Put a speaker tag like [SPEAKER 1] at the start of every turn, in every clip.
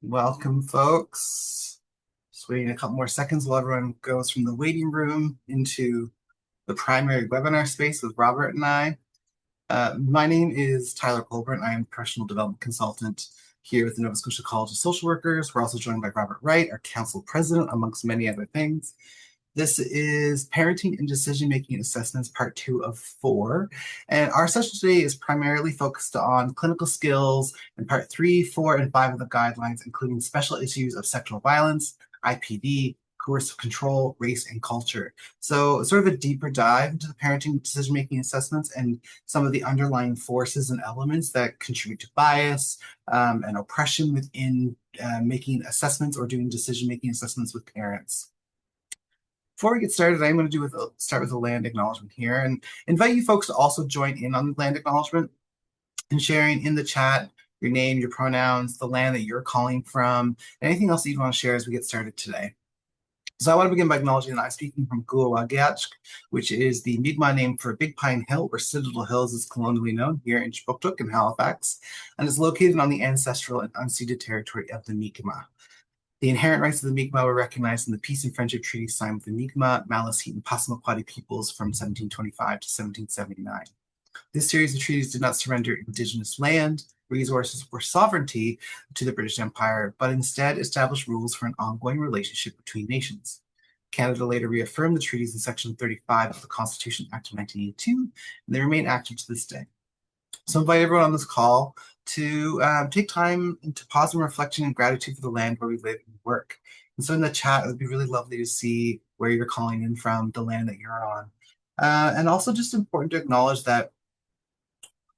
[SPEAKER 1] Welcome, folks. Just waiting a couple more seconds while everyone goes from the waiting room into the primary webinar space with Robert and I. My name is Tyler Colburn. I am a professional development consultant here with the Nova Scotia College of Social Workers. We're also joined by Robert Wright, our council president, amongst many other things. This is Parenting and Decision-Making Assessments, part 2 of 4. And our session today is primarily focused on clinical skills and part 3, 4, and 5 of the guidelines, including special issues of sexual violence, IPD, coercive control, race, and culture. So sort of a deeper dive into the parenting decision-making assessments and some of the underlying forces and elements that contribute to bias and oppression within making assessments or doing decision-making assessments with parents. Before we get started, I'm going to start with a land acknowledgement here and invite you folks to also join in on the land acknowledgement and sharing in the chat your name, your pronouns, the land that you're calling from, and anything else that you want to share as we get started today. So I want to begin by acknowledging that I'm speaking from Guawagiachk, which is the Mi'kmaq name for Big Pine Hill, or Citadel Hills is colonially known, here in Chipuktuk in Halifax, and is located on the ancestral and unceded territory of the Mi'kmaq. The inherent rights of the Mi'kmaq were recognized in the Peace and Friendship Treaty signed with the Mi'kmaq, Maliseet, and Passamaquoddy peoples from 1725 to 1779. This series of treaties did not surrender Indigenous land, resources, or sovereignty to the British Empire, but instead established rules for an ongoing relationship between nations. Canada later reaffirmed the treaties in Section 35 of the Constitution Act of 1982, and they remain active to this day. So I invite everyone on this call to take time to pause and reflection and gratitude for the land where we live and work. And so in the chat, it would be really lovely to see where you're calling in from, the land that you're on. And also just important to acknowledge that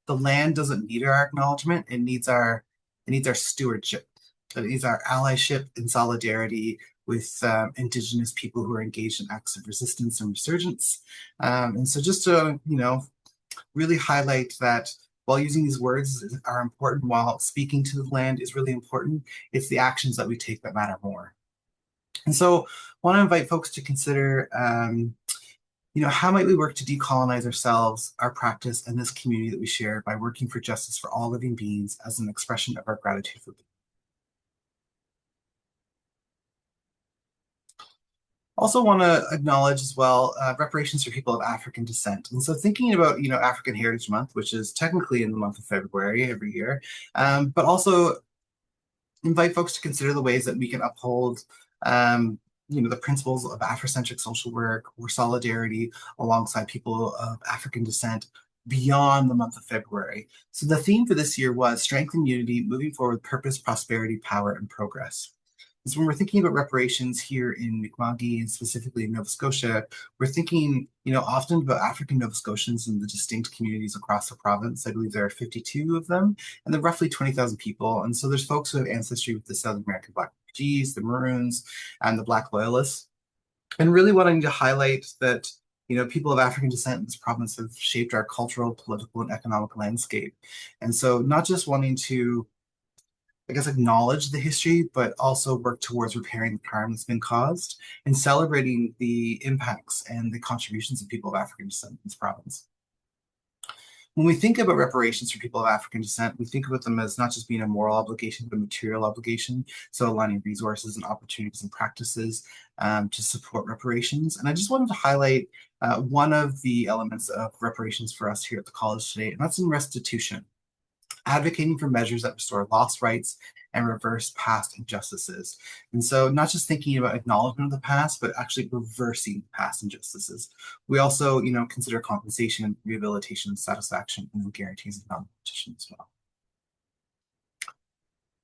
[SPEAKER 1] the land doesn't need our acknowledgement, it needs our stewardship. It needs our allyship and solidarity with Indigenous people who are engaged in acts of resistance and resurgence. And so just to, really highlight that while using these words are important, while speaking to the land is really important, it's the actions that we take that matter more. And so I want to invite folks to consider, how might we work to decolonize ourselves, our practice, and this community that we share by working for justice for all living beings as an expression of our gratitude for them. Also want to acknowledge as well reparations for people of African descent. And so thinking about, African Heritage Month, which is technically in the month of February every year, but also invite folks to consider the ways that we can uphold the principles of Afrocentric social work or solidarity alongside people of African descent beyond the month of February. So the theme for this year was strengthen unity, moving forward with purpose, prosperity, power, and progress. So when we're thinking about reparations here in Mi'kmaq and specifically in Nova Scotia, we're thinking, often about African Nova Scotians and the distinct communities across the province. I believe there are 52 of them, and they're roughly 20,000 people. And so there's folks who have ancestry with the South American Black refugees, the Maroons, and the Black Loyalists. And really wanting to highlight that, people of African descent in this province have shaped our cultural, political, and economic landscape. And so not just wanting to acknowledge the history, but also work towards repairing the harm that's been caused and celebrating the impacts and the contributions of people of African descent in this province. When we think about reparations for people of African descent, we think about them as not just being a moral obligation, but a material obligation. So aligning resources and opportunities and practices to support reparations. And I just wanted to highlight one of the elements of reparations for us here at the college today, and that's in restitution. Advocating for measures that restore lost rights and reverse past injustices. And so not just thinking about acknowledgement of the past, but actually reversing past injustices. We also, consider compensation, rehabilitation, satisfaction, and guarantees of non-repetition as well.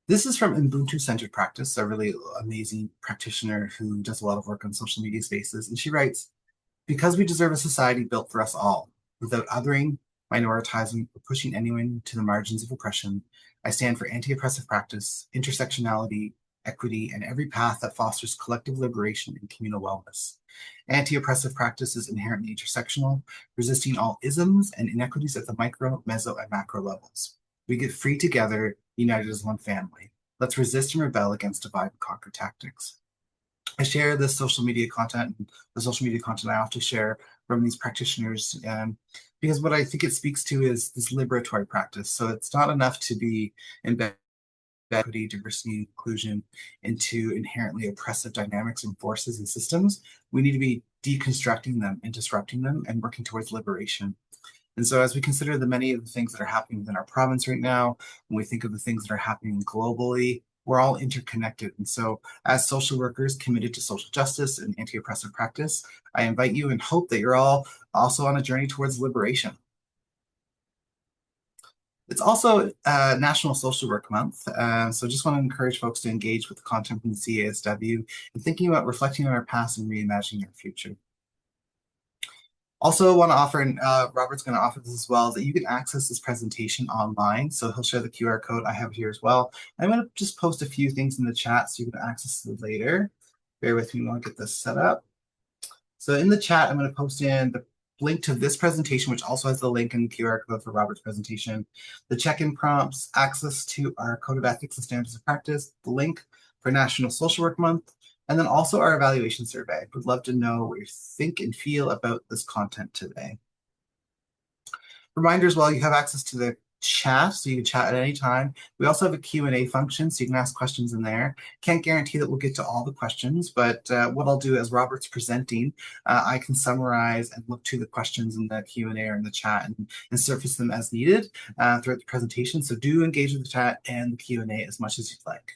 [SPEAKER 1] This is from Ubuntu-Centered Practice, a really amazing practitioner who does a lot of work on social media spaces. And she writes, because we deserve a society built for us all, without othering, minoritizing, or pushing anyone to the margins of oppression, I stand for anti-oppressive practice, intersectionality, equity, and every path that fosters collective liberation and communal wellness. Anti-oppressive practice is inherently intersectional, resisting all isms and inequities at the micro, meso, and macro levels. We get free together, united as one family. Let's resist and rebel against divide and conquer tactics. I share this social media content, the social media content I often share from these practitioners, because what I think it speaks to is this liberatory practice. So it's not enough to be embedded equity, diversity, and inclusion into inherently oppressive dynamics and forces and systems, we need to be deconstructing them and disrupting them and working towards liberation. And so, as we consider the many of the things that are happening within our province right now, when we think of the things that are happening globally, we're all interconnected. And so, as social workers committed to social justice and anti-oppressive practice, I invite you and hope that you're all also on a journey towards liberation. It's also National Social Work Month, so just want to encourage folks to engage with the content from the CASW and thinking about reflecting on our past and reimagining our future. Also want to offer, and Robert's going to offer this as well, that you can access this presentation online. So he'll share the QR code. I have here as well. I'm going to just post a few things in the chat so you can access it later. Bear with me while I get this set up. So in the chat, I'm going to post in the link to this presentation, which also has the link and QR code for Robert's presentation, the check-in prompts, access to our Code of Ethics and Standards of Practice, the link for National Social Work Month, and then also our evaluation survey. Would love to know what you think and feel about this content today. Reminder as well, you have access to the chat, so you can chat at any time. We also have a Q&A function, so you can ask questions in there. Can't guarantee that we'll get to all the questions, but what I'll do as Robert's presenting, I can summarize and look to the questions in the Q&A or in the chat and surface them as needed throughout the presentation. So do engage with the chat and the Q&A as much as you'd like.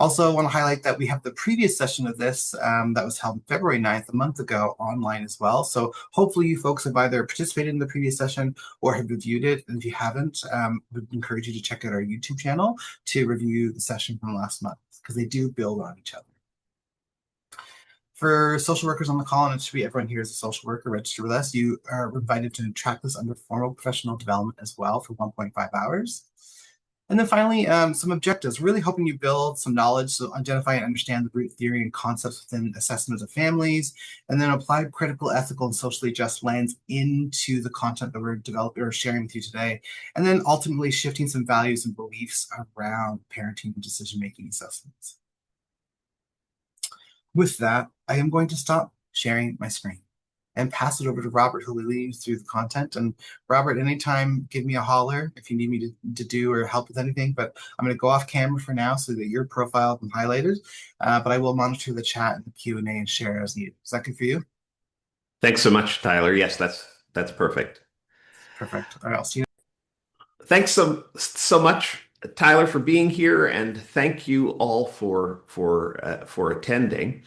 [SPEAKER 1] Also, I want to highlight that we have the previous session of this that was held February 9th, a month ago, online as well. So hopefully you folks have either participated in the previous session or have reviewed it. And if you haven't, we'd encourage you to check out our YouTube channel to review the session from last month, because they do build on each other. For social workers on the call, and it should be everyone here is a social worker registered with us, you are invited to track this under formal professional development as well for 1.5 hours. And then finally, some objectives, really hoping you build some knowledge, so identify and understand the root theory and concepts within assessment of families, and then apply critical, ethical, and socially just lens into the content that we're developing or sharing with you today. And then ultimately shifting some values and beliefs around parenting and decision-making assessments. With that, I am going to stop sharing my screen and pass it over to Robert, who will lead you through the content. And Robert, anytime, give me a holler if you need me to do or help with anything, but I'm going to go off camera for now so that your profile is highlighted, but I will monitor the chat and the Q&A and share as needed. Is that good for you?
[SPEAKER 2] Thanks so much, Tyler. Yes, that's perfect.
[SPEAKER 1] Perfect. All right, I'll see you.
[SPEAKER 2] Thanks so much, Tyler, for being here, and thank you all for attending.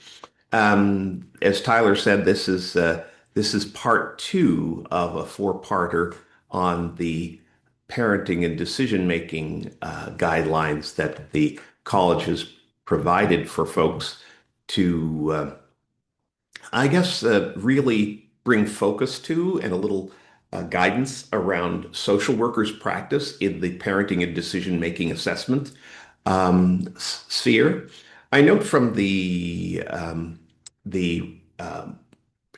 [SPEAKER 2] As Tyler said, this is part two of a four-parter on the parenting and decision-making guidelines that the college has provided for folks to, I guess, really bring focus to and a little guidance around social workers' practice in the parenting and decision-making assessment sphere. I note from the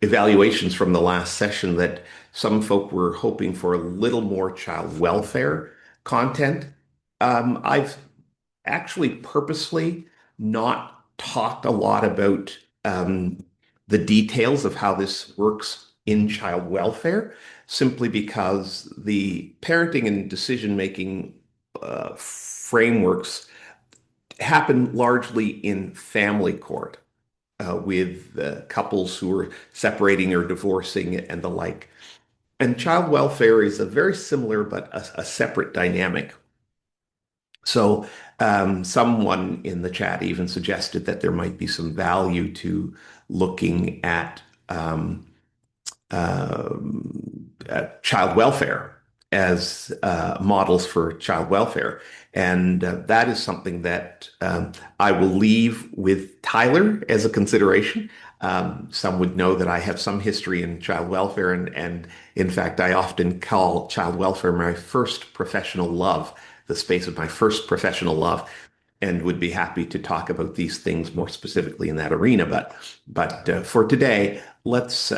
[SPEAKER 2] evaluations from the last session that some folk were hoping for a little more child welfare content. I've actually purposely not talked a lot about the details of how this works in child welfare, simply because the parenting and decision-making frameworks happen largely in family court with couples who are separating or divorcing and the like. And child welfare is a very similar but a separate dynamic. So someone in the chat even suggested that there might be some value to looking at child welfare as models for child welfare. And that is something that I will leave with Tyler as a consideration. Some would know that I have some history in child welfare, and in fact, I often call child welfare my first professional love, the space of my first professional love, and would be happy to talk about these things more specifically in that arena. But for today, let's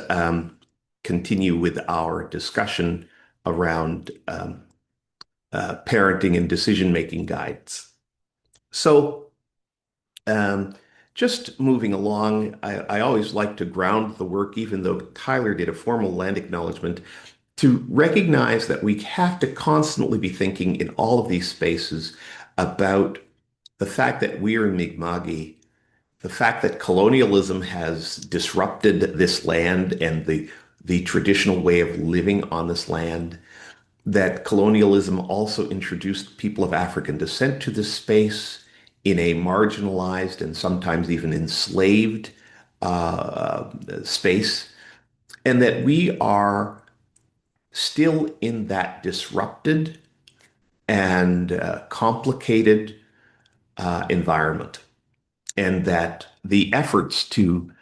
[SPEAKER 2] continue with our discussion around parenting and decision-making guides. So just moving along, I always like to ground the work, even though Tyler did a formal land acknowledgement, to recognize that we have to constantly be thinking in all of these spaces about the fact that we are in Mi'kma'ki, the fact that colonialism has disrupted this land and the traditional way of living on this land, that colonialism also introduced people of African descent to this space in a marginalized and sometimes even enslaved space, and that we are still in that disrupted and complicated environment, and that the efforts to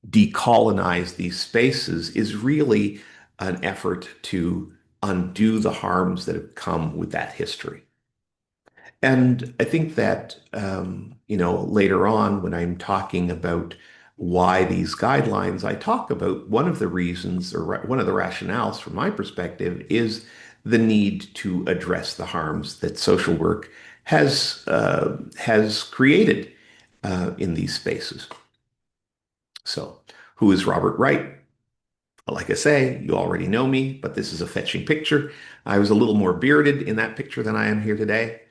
[SPEAKER 2] decolonize these spaces is really an effort to undo the harms that have come with that history. And I think that, later on when I'm talking about why these guidelines, I talk about one of the reasons or one of the rationales from my perspective is the need to address the harms that social work has created in these spaces. So, who is Robert Wright? Like I say, you already know me, but this is a fetching picture. I was a little more bearded in that picture than I am here today.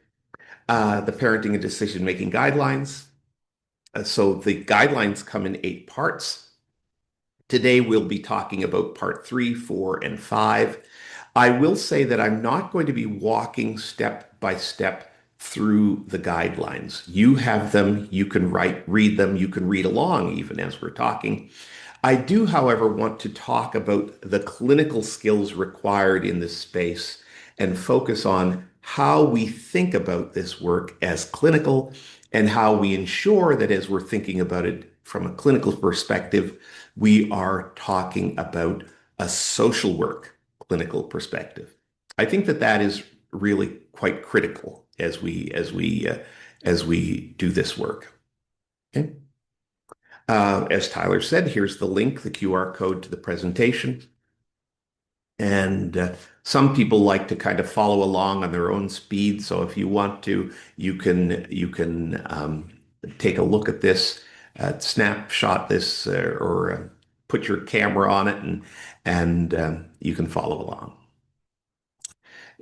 [SPEAKER 2] The parenting and decision-making guidelines. So the guidelines come in 8 parts. Today we'll be talking about part 3, 4, and 5. I will say that I'm not going to be walking step by step through the guidelines. You have them, you can read them, you can read along even as we're talking. I do, however, want to talk about the clinical skills required in this space and focus on how we think about this work as clinical and how we ensure that as we're thinking about it from a clinical perspective, we are talking about a social work clinical perspective. I think that that is really quite critical as we do this work. Okay. As Tyler said, here's the link, the QR code to the presentation. And some people like to kind of follow along on their own speed. So if you want to, you can take a look at this, snapshot this, or put your camera on it, and you can follow along.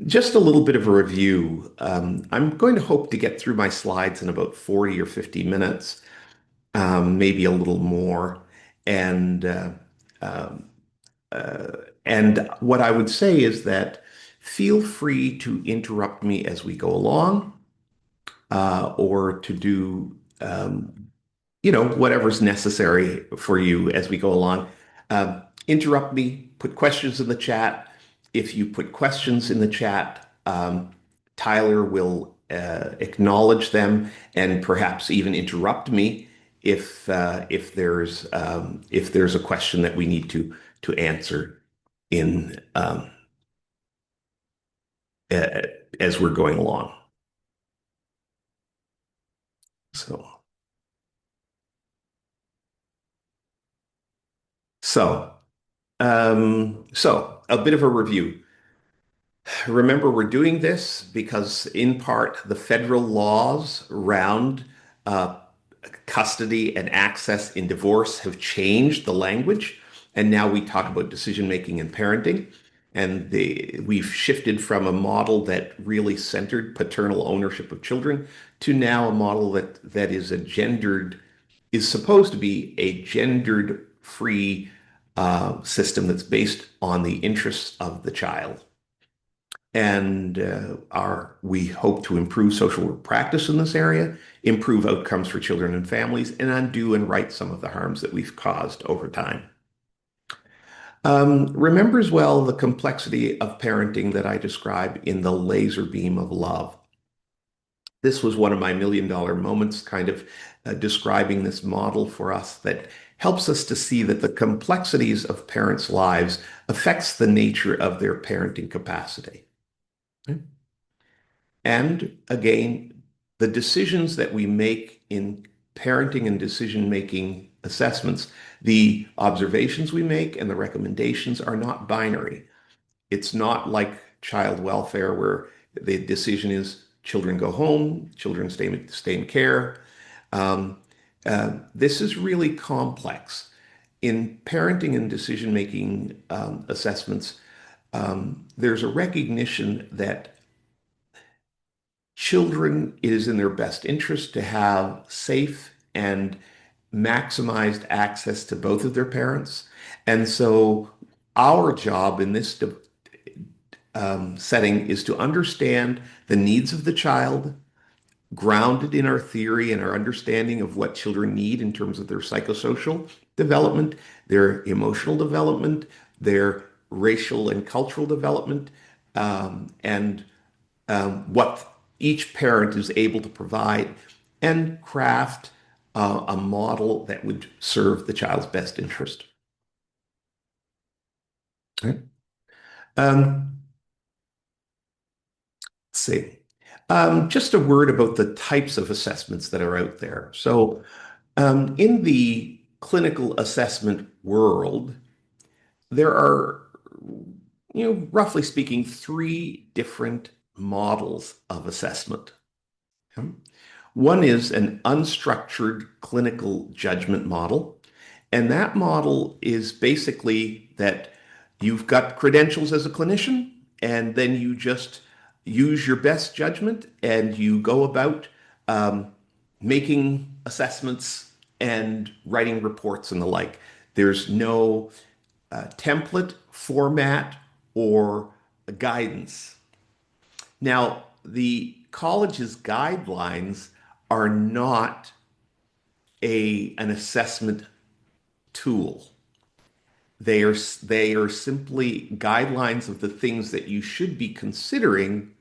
[SPEAKER 2] Just a little bit of a review. I'm going to hope to get through my slides in about 40 or 50 minutes, maybe a little more. And um, uh, and what I would say is that feel free to interrupt me as we go along, or to do whatever's necessary for you as we go along. Interrupt me, put questions in the chat. If you put questions in the chat, Tyler will acknowledge them and perhaps even interrupt me if there's a question that we need to answer in uh, as we're going along. So, so, so a bit of a review. Remember, we're doing this because, in part, the federal laws around uh, custody and access in divorce have changed the language. And now we talk about decision making and parenting. And we've shifted from a model that really centered paternal ownership of children to now a model that is supposed to be a gendered free system that's based on the interests of the child. And we hope to improve social work practice in this area, improve outcomes for children and families, and undo and right some of the harms that we've caused over time. Remember as well the complexity of parenting that I describe in the laser beam of love. This was one of my million-dollar moments, kind of describing this model for us that helps us to see that the complexities of parents' lives affects the nature of their parenting capacity. And again, the decisions that we make in parenting and decision-making assessments, the observations we make and the recommendations are not binary. It's not like child welfare where the decision is children go home, children stay in care. Um, this is really complex. In parenting and decision-making assessments, There's a recognition that children, it is in their best interest to have safe and maximized access to both of their parents. And so our job in this setting is to understand the needs of the child, grounded in our theory and our understanding of what children need in terms of their psychosocial development, their emotional development, their racial and cultural development, and what each parent is able to provide, and craft a model that would serve the child's best interest. Okay. Um, let's see. Just a word about the types of assessments that are out there. So, in the clinical assessment world, there are, roughly speaking, three different models of assessment. Okay? One is an unstructured clinical judgment model. And that model is basically that you've got credentials as a clinician, and then you just use your best judgment and you go about um, making assessments and writing reports and the like. There's no template, format, or guidance. Now, the college's guidelines are not an assessment tool. They are simply guidelines of the things that you should be considering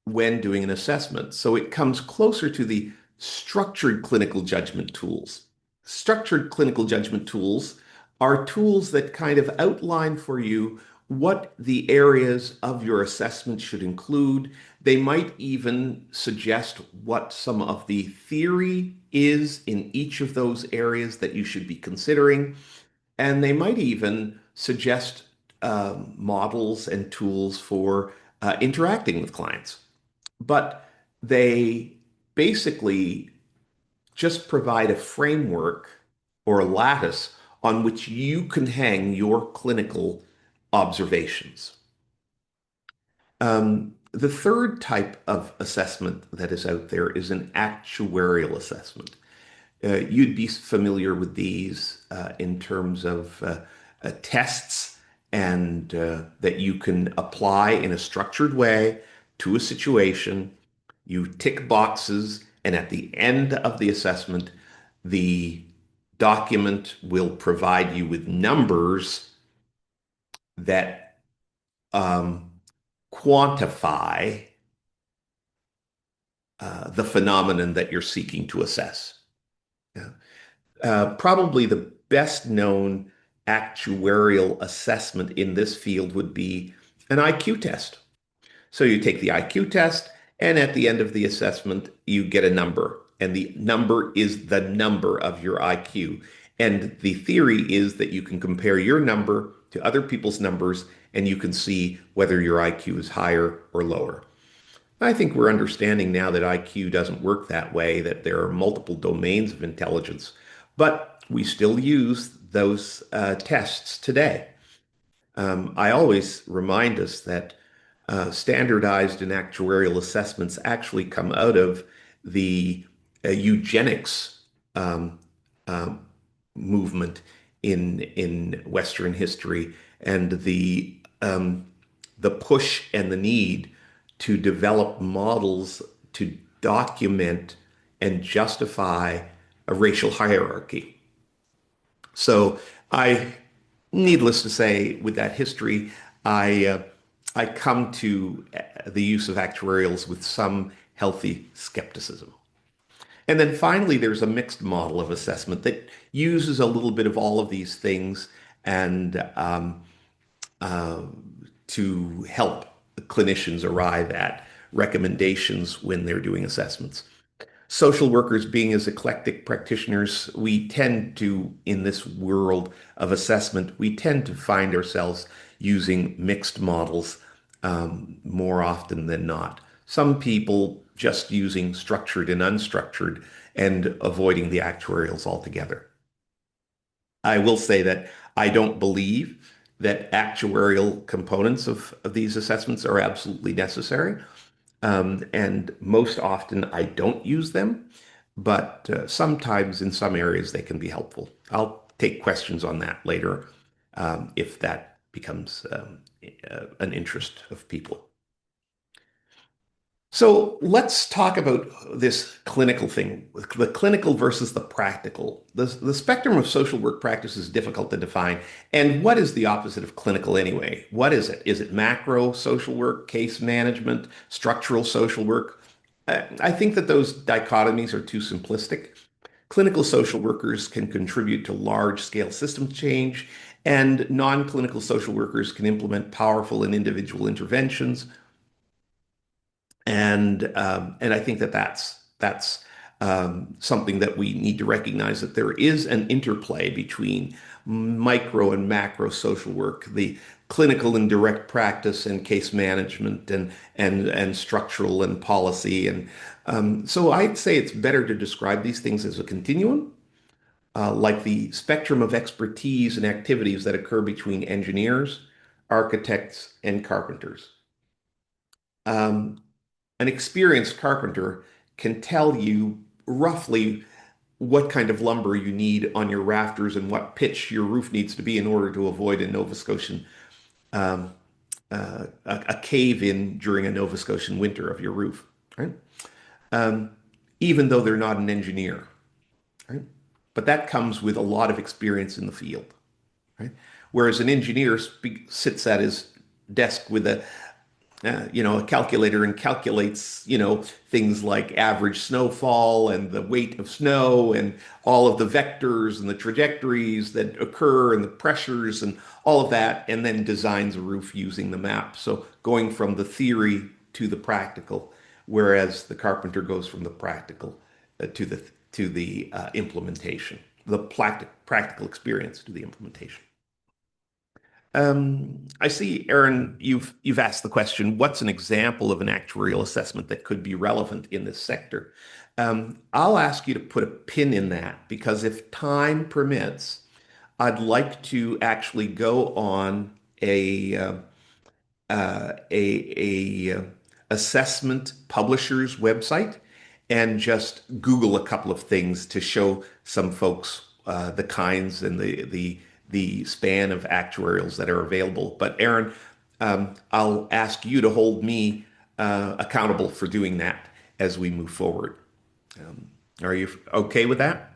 [SPEAKER 2] when doing an assessment. So it comes closer to the structured clinical judgment tools. Structured clinical judgment tools are tools that kind of outline for you what the areas of your assessment should include. They might even suggest what some of the theory is in each of those areas that you should be considering. And they might even suggest models and tools for interacting with clients. But they basically just provide a framework or a lattice on which you can hang your clinical observations. The third type of assessment that is out there is an actuarial assessment. You'd be familiar with these in terms of tests and that you can apply in a structured way to a situation. You tick boxes, and at the end of the assessment, the document will provide you with numbers that um, quantify the phenomenon that you're seeking to assess. Yeah. Probably the best known actuarial assessment in this field would be an IQ test. So you take the IQ test, and at the end of the assessment, you get a number. And the number is the number of your IQ. And the theory is that you can compare your number to other people's numbers, and you can see whether your IQ is higher or lower. I think we're understanding now that IQ doesn't work that way, that there are multiple domains of intelligence, but we still use those tests today. I always remind us that standardized and actuarial assessments actually come out of the eugenics um, um, movement in Western history, and the push and the need to develop models to document and justify a racial hierarchy. So I, needless to say, with that history, I uh, I come to the use of actuarials with some healthy skepticism. And then finally, there's a mixed model of assessment that uses a little bit of all of these things and uh, to help clinicians arrive at recommendations when they're doing assessments. Social workers, being as eclectic practitioners, we tend to, in this world of assessment, we tend to find ourselves using mixed models more often than not. Some people just using structured and unstructured and avoiding the actuarials altogether. I will say that I don't believe that actuarial components of these assessments are absolutely necessary. And most often I don't use them, but sometimes in some areas they can be helpful. I'll take questions on that later if that becomes an interest of people. So let's talk about this clinical thing, the clinical versus the practical. The spectrum of social work practice is difficult to define. And what is the opposite of clinical anyway? What is it? Is it macro social work, case management, structural social work? I think that those dichotomies are too simplistic. Clinical social workers can contribute to large-scale system change, and non-clinical social workers can implement powerful and individual interventions. And I think that that's something that we need to recognize, that there is an interplay between micro and macro social work, the clinical and direct practice and case management and structural and policy. And so I'd say it's better to describe these things as a continuum, like the spectrum of expertise and activities that occur between engineers, architects, and carpenters. Um, an experienced carpenter can tell you roughly what kind of lumber you need on your rafters and what pitch your roof needs to be in order to avoid a Nova Scotian um, a cave in during a Nova Scotian winter of your roof, right? Um, Even though they're not an engineer, right? But that comes with a lot of experience in the field, right? Whereas an engineer sits at his desk with a calculator and calculates, things like average snowfall and the weight of snow and all of the vectors and the trajectories that occur and the pressures and all of that, and then designs a roof using the map. So going from the theory to the practical, whereas the carpenter goes from the practical to the implementation, the practical experience to the implementation. I see, Aaron, you've asked the question, what's an example of an actuarial assessment that could be relevant in this sector? I'll ask you to put a pin in that because if time permits, I'd like to actually go on a assessment publisher's website and just Google a couple of things to show some folks the kinds and the span of actuarials that are available. But Aaron, I'll ask you to hold me accountable for doing that as we move forward. Are you okay with that?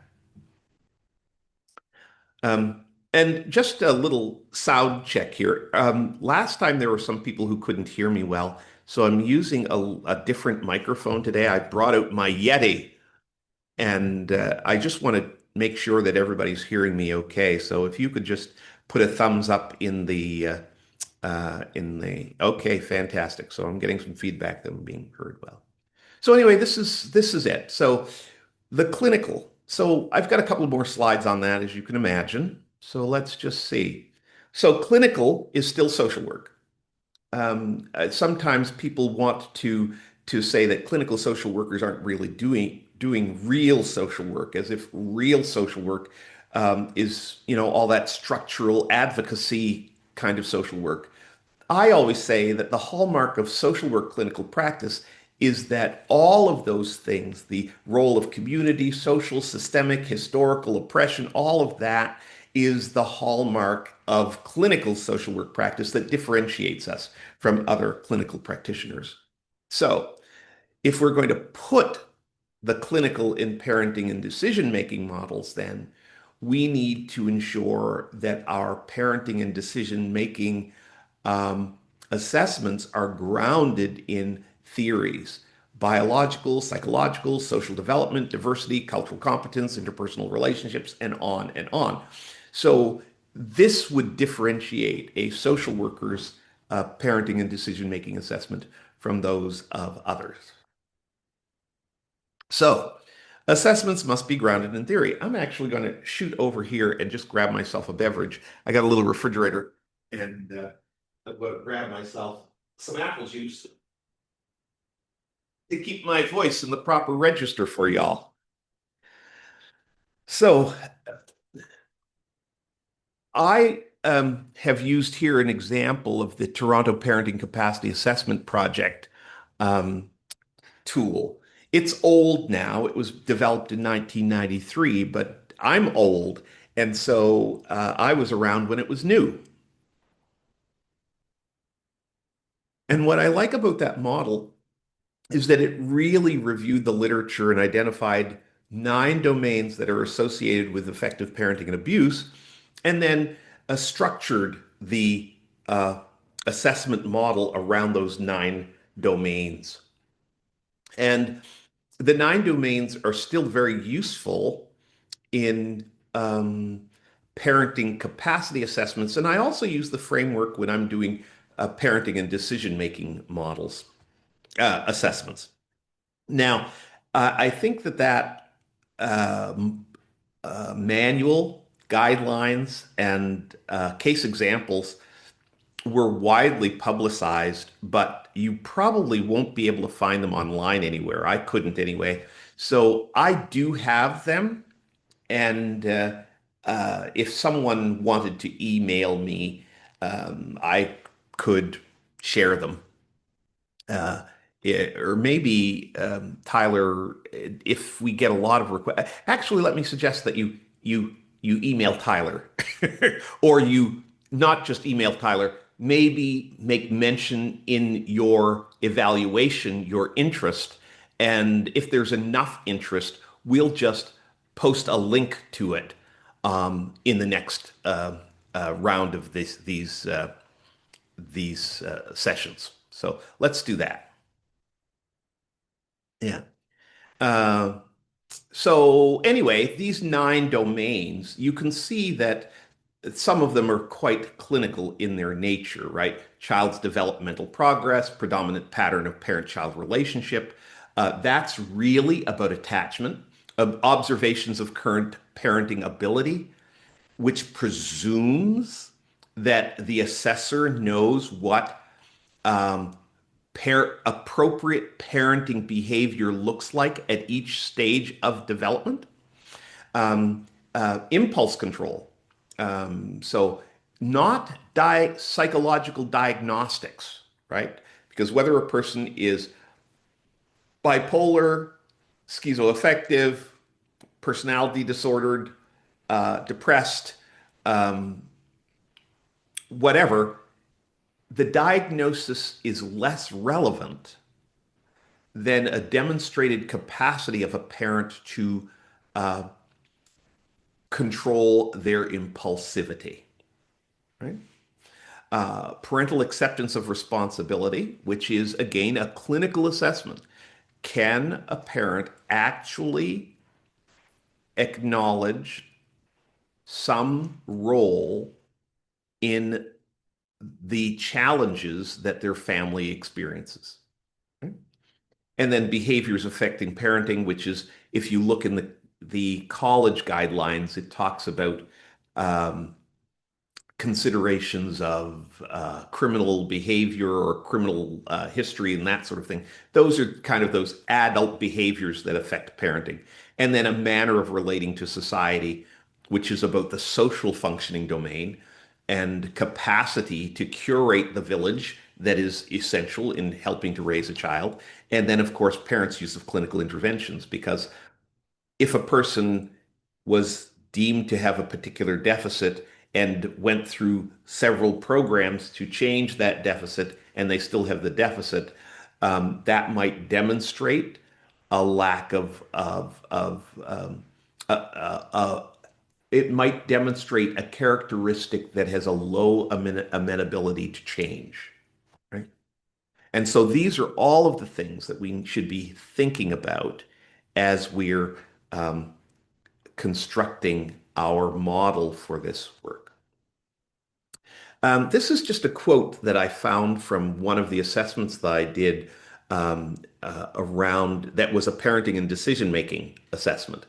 [SPEAKER 2] Um, and just a little sound check here. Last time there were some people who couldn't hear me well, so I'm using a different microphone today. I brought out my Yeti, and I just want to make sure that everybody's hearing me okay. So if you could just put a thumbs up in the okay, fantastic. So I'm getting some feedback that I'm being heard well. So anyway, this is it. So the clinical. So I've got a couple more slides on that, as you can imagine. So let's just see. So clinical is still social work. Sometimes people want to say that clinical social workers aren't really doing real social work, as if real social work is all that structural advocacy kind of social work. I always say that the hallmark of social work clinical practice is that all of those things, the role of community, social, systemic, historical oppression, all of that is the hallmark of clinical social work practice that differentiates us from other clinical practitioners. So, if we're going to put the clinical in parenting and decision-making models, then we need to ensure that our parenting and decision-making um, assessments are grounded in theories: biological, psychological, social development, diversity, cultural competence, interpersonal relationships, and on and on. So this would differentiate a social worker's parenting and decision-making assessment from those of others. So assessments must be grounded in theory. I'm actually going to shoot over here and just grab myself a beverage. I got a little refrigerator, and I'm going to grab myself some apple juice to keep my voice in the proper register for y'all. So I have used here an example of the Toronto Parenting Capacity Assessment Project um, tool. It's old now. It was developed in 1993, but I'm old, and so I was around when it was new. And what I like about that model is that it really reviewed the literature and identified 9 domains that are associated with effective parenting and abuse, and then structured the uh, assessment model around those 9 domains. And the 9 domains are still very useful in parenting capacity assessments. And I also use the framework when I'm doing parenting and decision-making models, assessments. Now, I think that um, manual guidelines and case examples were widely publicized, but you probably won't be able to find them online anywhere. I couldn't anyway. So I do have them. And if someone wanted to email me, I could share them. Uh, or maybe Tyler, if we get a lot of requests, actually, let me suggest that you email Tyler, or you not just email Tyler, maybe make mention in your evaluation your interest, and if there's enough interest, we'll just post a link to it in the next round of these sessions. So let's do that. Yeah. Uh, so anyway, these 9 domains, you can see that some of them are quite clinical in their nature, right? Child's developmental progress, predominant pattern of parent-child relationship. That's really about attachment, observations of current parenting ability, which presumes that the assessor knows what appropriate parenting behavior looks like at each stage of development. Impulse control. So, not psychological diagnostics, right? Because whether a person is bipolar, schizoaffective, personality disordered, depressed, whatever, the diagnosis is less relevant than a demonstrated capacity of a parent to control their impulsivity, right? Parental acceptance of responsibility, which is again a clinical assessment. Can a parent actually acknowledge some role in the challenges that their family experiences? Right? And then behaviors affecting parenting, which is if you look in the college guidelines, it talks about um, considerations of criminal behavior or criminal history and that sort of thing. Those are kind of those adult behaviors that affect parenting. And then a manner of relating to society, which is about the social functioning domain and capacity to curate the village that is essential in helping to raise a child. And then, of course, parents' use of clinical interventions, because if a person was deemed to have a particular deficit and went through several programs to change that deficit and they still have the deficit, that might demonstrate a lack of it might demonstrate a characteristic that has a low amenability to change, right? And so these are all of the things that we should be thinking about as we're um, constructing our model for this work. This is just a quote that I found from one of the assessments that I did around that was a parenting and decision-making assessment.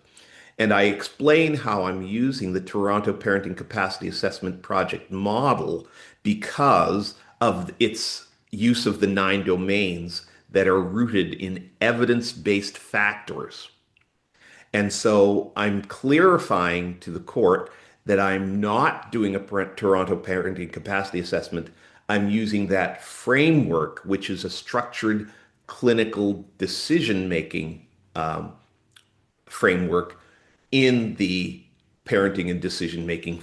[SPEAKER 2] And I explain how I'm using the Toronto Parenting Capacity Assessment Project model because of its use of the 9 domains that are rooted in evidence-based factors. And so I'm clarifying to the court that I'm not doing a Toronto Parenting Capacity Assessment. I'm using that framework, which is a structured clinical decision-making framework in the parenting and decision-making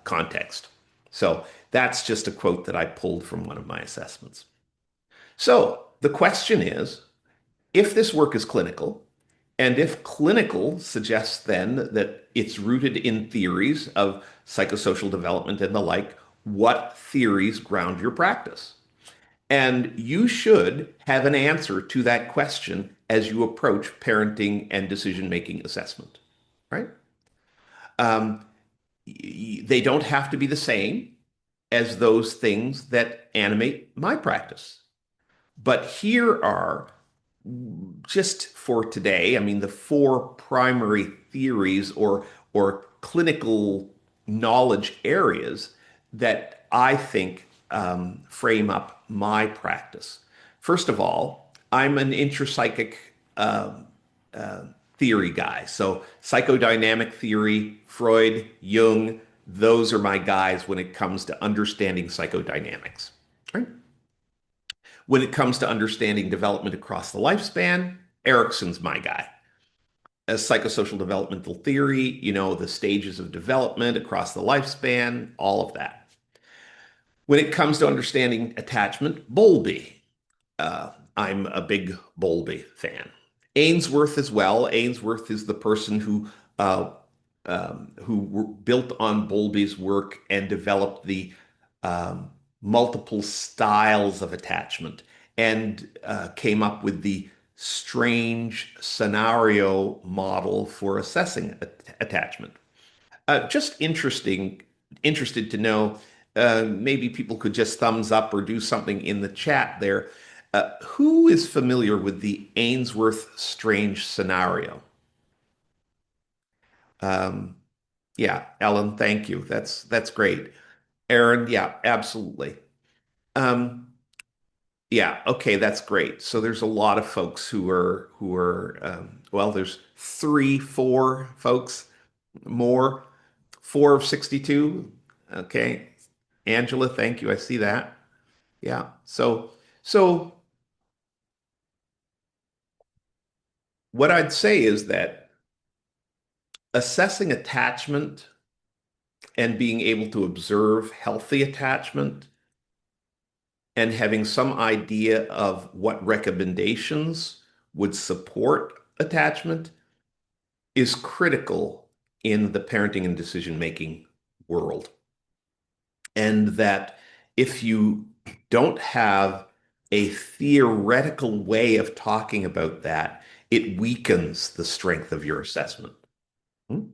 [SPEAKER 2] context. So that's just a quote that I pulled from one of my assessments. So the question is, if this work is clinical, and if clinical suggests then that it's rooted in theories of psychosocial development and the like, what theories ground your practice? And you should have an answer to that question as you approach parenting and decision-making assessment, right? Um, they don't have to be the same as those things that animate my practice. But here are, just for today, I mean, the four primary theories or clinical knowledge areas that I think frame up my practice. First of all, I'm an intrapsychic um, uh, theory guy. So psychodynamic theory, Freud, Jung, those are my guys when it comes to understanding psychodynamics. Right? When it comes to understanding development across the lifespan, Erickson's my guy. As psychosocial developmental theory, the stages of development across the lifespan, all of that. When it comes to understanding attachment, Bowlby. I'm a big Bowlby fan. Ainsworth as well. Ainsworth is the person who built on Bowlby's work and developed the um, multiple styles of attachment and came up with the strange scenario model for assessing attachment. Just interested to know, maybe people could just thumbs up or do something in the chat there. Who is familiar with the Ainsworth strange scenario? Um, yeah, Ellen, thank you. That's great. Aaron, yeah, absolutely. Um, yeah, okay, that's great. So there's a lot of folks who are well, there's three, four folks more, four of 62. Okay. Angela, thank you. I see that. Yeah. So what I'd say is that assessing attachment and being able to observe healthy attachment and having some idea of what recommendations would support attachment is critical in the parenting and decision making world. And that if you don't have a theoretical way of talking about that, it weakens the strength of your assessment. Hmm?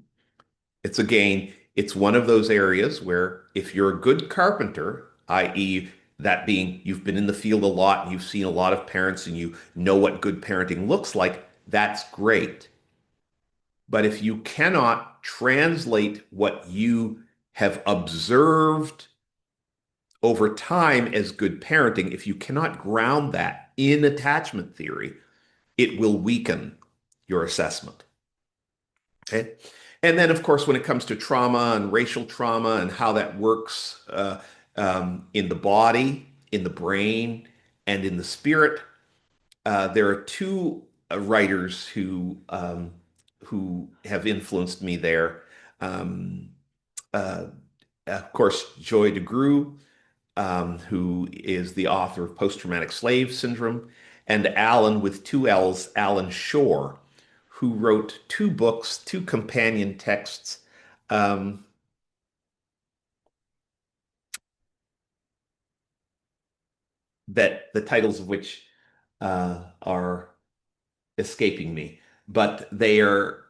[SPEAKER 2] It's one of those areas where if you're a good carpenter, i.e., that being you've been in the field a lot and you've seen a lot of parents and you know what good parenting looks like, that's great. But if you cannot translate what you have observed over time as good parenting, if you cannot ground that in attachment theory, it will weaken your assessment. Okay. And then, of course, when it comes to trauma and racial trauma and how that works in the body, in the brain, and in the spirit, there are two writers who have influenced me there. Um, uh, of course, Joy DeGruy, who is the author of Post-Traumatic Slave Syndrome, and Alan with two L's, Alan Shore, who wrote two books, two companion texts, um, that the titles of which are escaping me, but the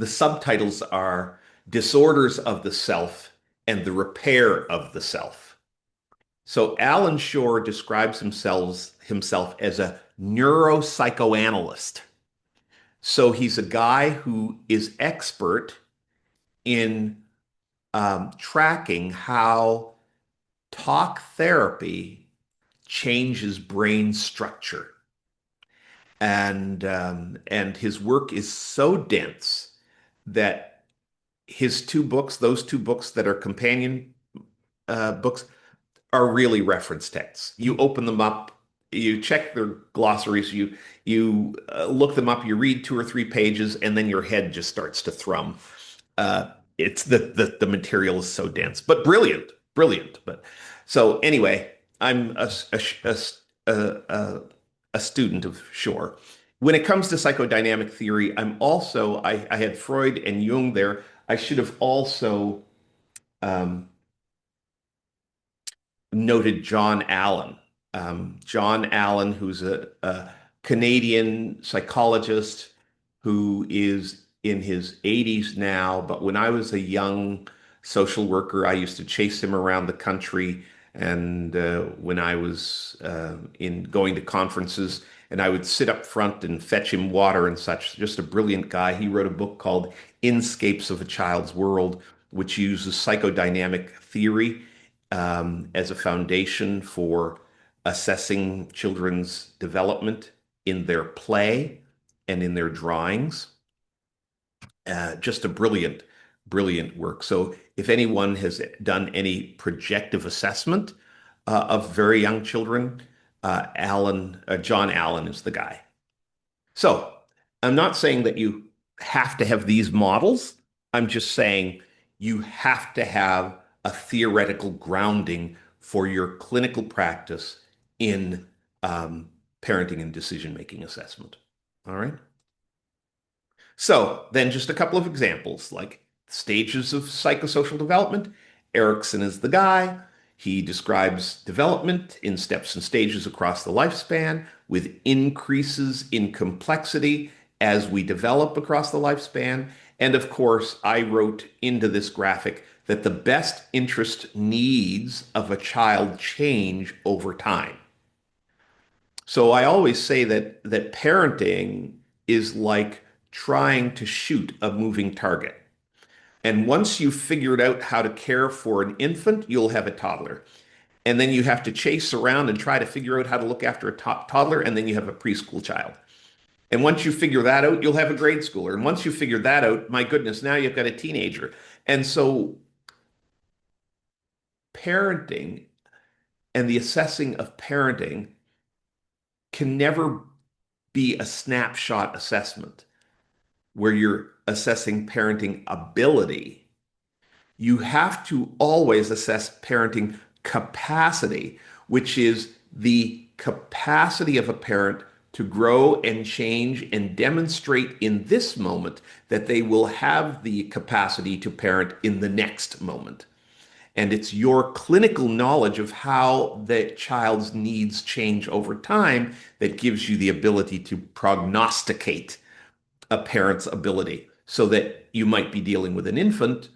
[SPEAKER 2] subtitles are Disorders of the Self and the Repair of the Self. So Alan Shore describes himself as a neuropsychoanalyst. So he's a guy who is expert in tracking how talk therapy changes brain structure, and his work is so dense that his two books, those two books that are companion books, are really reference texts. You open them up, you check their glossaries, you look them up, you read two or three pages, and then your head just starts to thrum. It's the material is so dense, but brilliant, brilliant. But so anyway, I'm a student of Shore. When it comes to psychodynamic theory, I had Freud and Jung there. I should have also um, noted John Allen. John Allen, who's a Canadian psychologist who is in his 80s now. But when I was a young social worker, I used to chase him around the country. And when I was in going to conferences, and I would sit up front and fetch him water and such. Just a brilliant guy. He wrote a book called Inscapes of a Child's World, which uses psychodynamic theory as a foundation for assessing children's development in their play and in their drawings. Just a brilliant, brilliant work. So, if anyone has done any projective assessment of very young children, John Allen is the guy. So, I'm not saying that you have to have these models. I'm just saying you have to have a theoretical grounding for your clinical practice in parenting and decision making assessment. All right. So then just a couple of examples like stages of psychosocial development. Erickson is the guy. He describes development in steps and stages across the lifespan with increases in complexity as we develop across the lifespan. And of course, I wrote into this graphic that the best interest needs of a child change over time. So I always say that parenting is like trying to shoot a moving target. And once you've figured out how to care for an infant, you'll have a toddler. And then you have to chase around and try to figure out how to look after a toddler, and then you have a preschool child. And once you figure that out, you'll have a grade schooler. And once you figure that out, my goodness, now you've got a teenager. And so parenting and the assessing of parenting can never be a snapshot assessment where you're assessing parenting ability. You have to always assess parenting capacity, which is the capacity of a parent to grow and change and demonstrate in this moment that they will have the capacity to parent in the next moment. And it's your clinical knowledge of how the child's needs change over time that gives you the ability to prognosticate a parent's ability so that you might be dealing with an infant,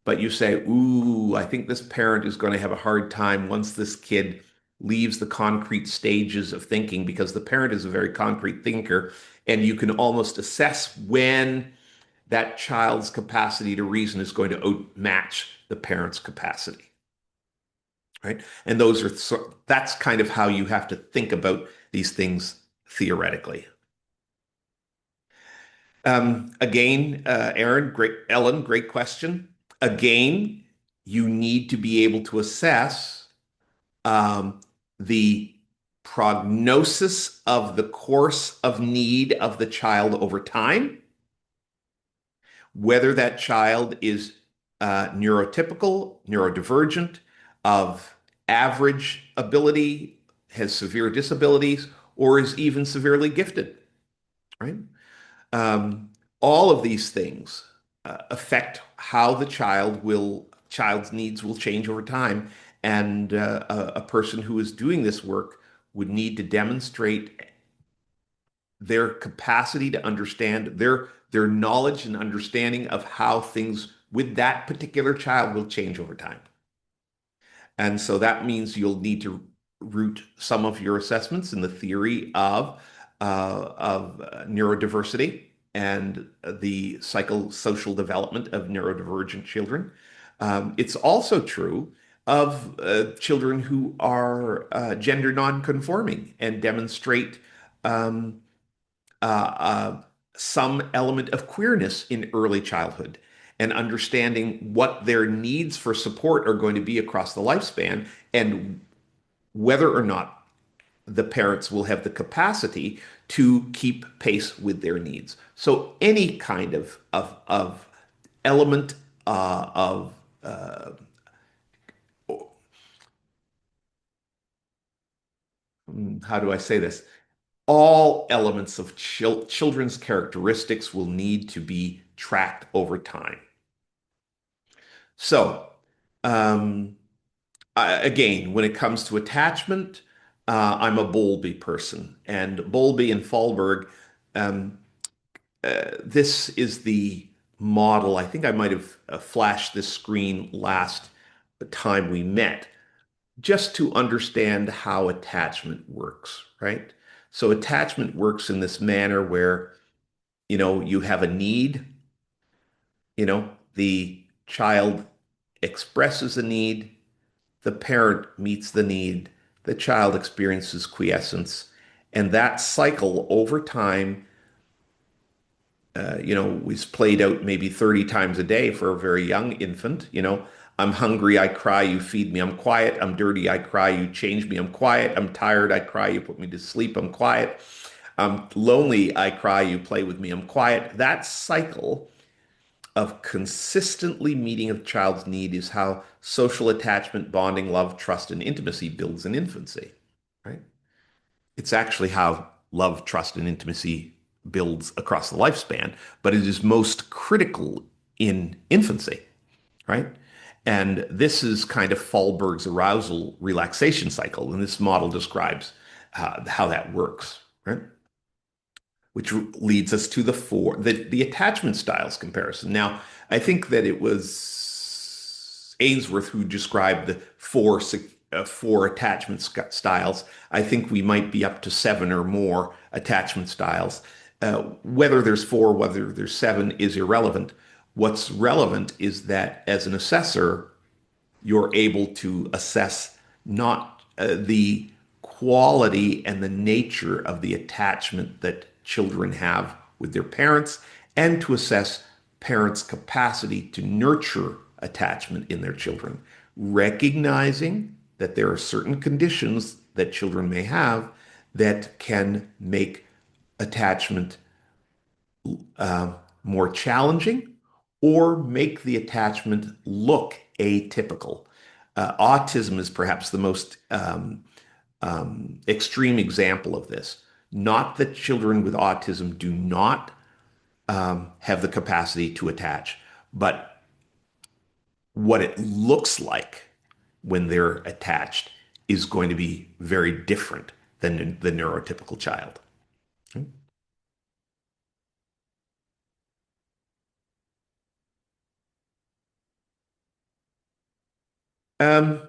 [SPEAKER 2] but you say, ooh, I think this parent is going to have a hard time once this kid leaves the concrete stages of thinking because the parent is a very concrete thinker. And you can almost assess when that child's capacity to reason is going to match the parent's capacity. Right. And that's kind of how you have to think about these things theoretically. Again, Ellen, great question. Again, you need to be able to assess the prognosis of the course of need of the child over time, whether that child is neurotypical, neurodivergent, of average ability, has severe disabilities, or is even severely gifted, right? Um, all of these things affect how the child's needs will change over time. And a person who is doing this work would need to demonstrate their capacity to understand their knowledge and understanding of how things with that particular child will change over time. And so that means you'll need to root some of your assessments in the theory of neurodiversity and the psychosocial development of neurodivergent children. It's also true of children who are gender nonconforming and demonstrate um, uh, uh, some element of queerness in early childhood. and understanding what their needs for support are going to be across the lifespan and whether or not the parents will have the capacity to keep pace with their needs. So any kind of element of how do I say this? All elements of children's characteristics will need to be tracked over time. So, um, again, when it comes to attachment, I'm a Bowlby person, and Bowlby and Fallberg, um, this is the model. I think I might have flashed this screen last time we met, just to understand how attachment works, right? So attachment works in this manner where, you have a need, the child expresses a need, the parent meets the need, the child experiences quiescence, and that cycle over time, was played out maybe 30 times a day for a very young infant. I'm hungry, I cry, you feed me, I'm quiet. I'm dirty, I cry, you change me, I'm quiet. I'm tired, I cry, you put me to sleep, I'm quiet. I'm lonely, I cry, you play with me, I'm quiet. That cycle of consistently meeting a child's need is how social attachment, bonding, love, trust, and intimacy builds in infancy, right? It's actually how love, trust, and intimacy builds across the lifespan, but it is most critical in infancy, right? And this is kind of Fallberg's arousal relaxation cycle, and this model describes how that works, right? Which leads us to the attachment styles comparison. Now, I think that it was Ainsworth who described the four attachment styles. I think we might be up to seven or more attachment styles. Whether there's four, whether there's seven is irrelevant. What's relevant is that as an assessor, you're able to assess not the quality and the nature of the attachment that children have with their parents, and to assess parents' capacity to nurture attachment in their children, recognizing that there are certain conditions that children may have that can make attachment uh, more challenging or make the attachment look atypical. Autism is perhaps the most extreme example of this. Not that children with autism do not have the capacity to attach, but what it looks like when they're attached is going to be very different than the neurotypical child. Um,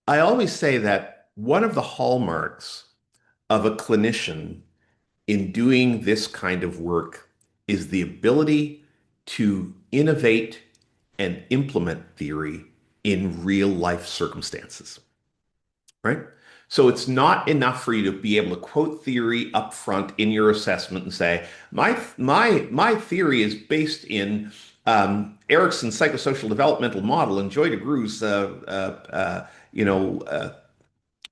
[SPEAKER 2] I always say that one of the hallmarks of a clinician in doing this kind of work is the ability to innovate and implement theory in real life circumstances, right? So it's not enough for you to be able to quote theory up front in your assessment and say, my theory is based in Erickson's psychosocial developmental model and Joy DeGruy's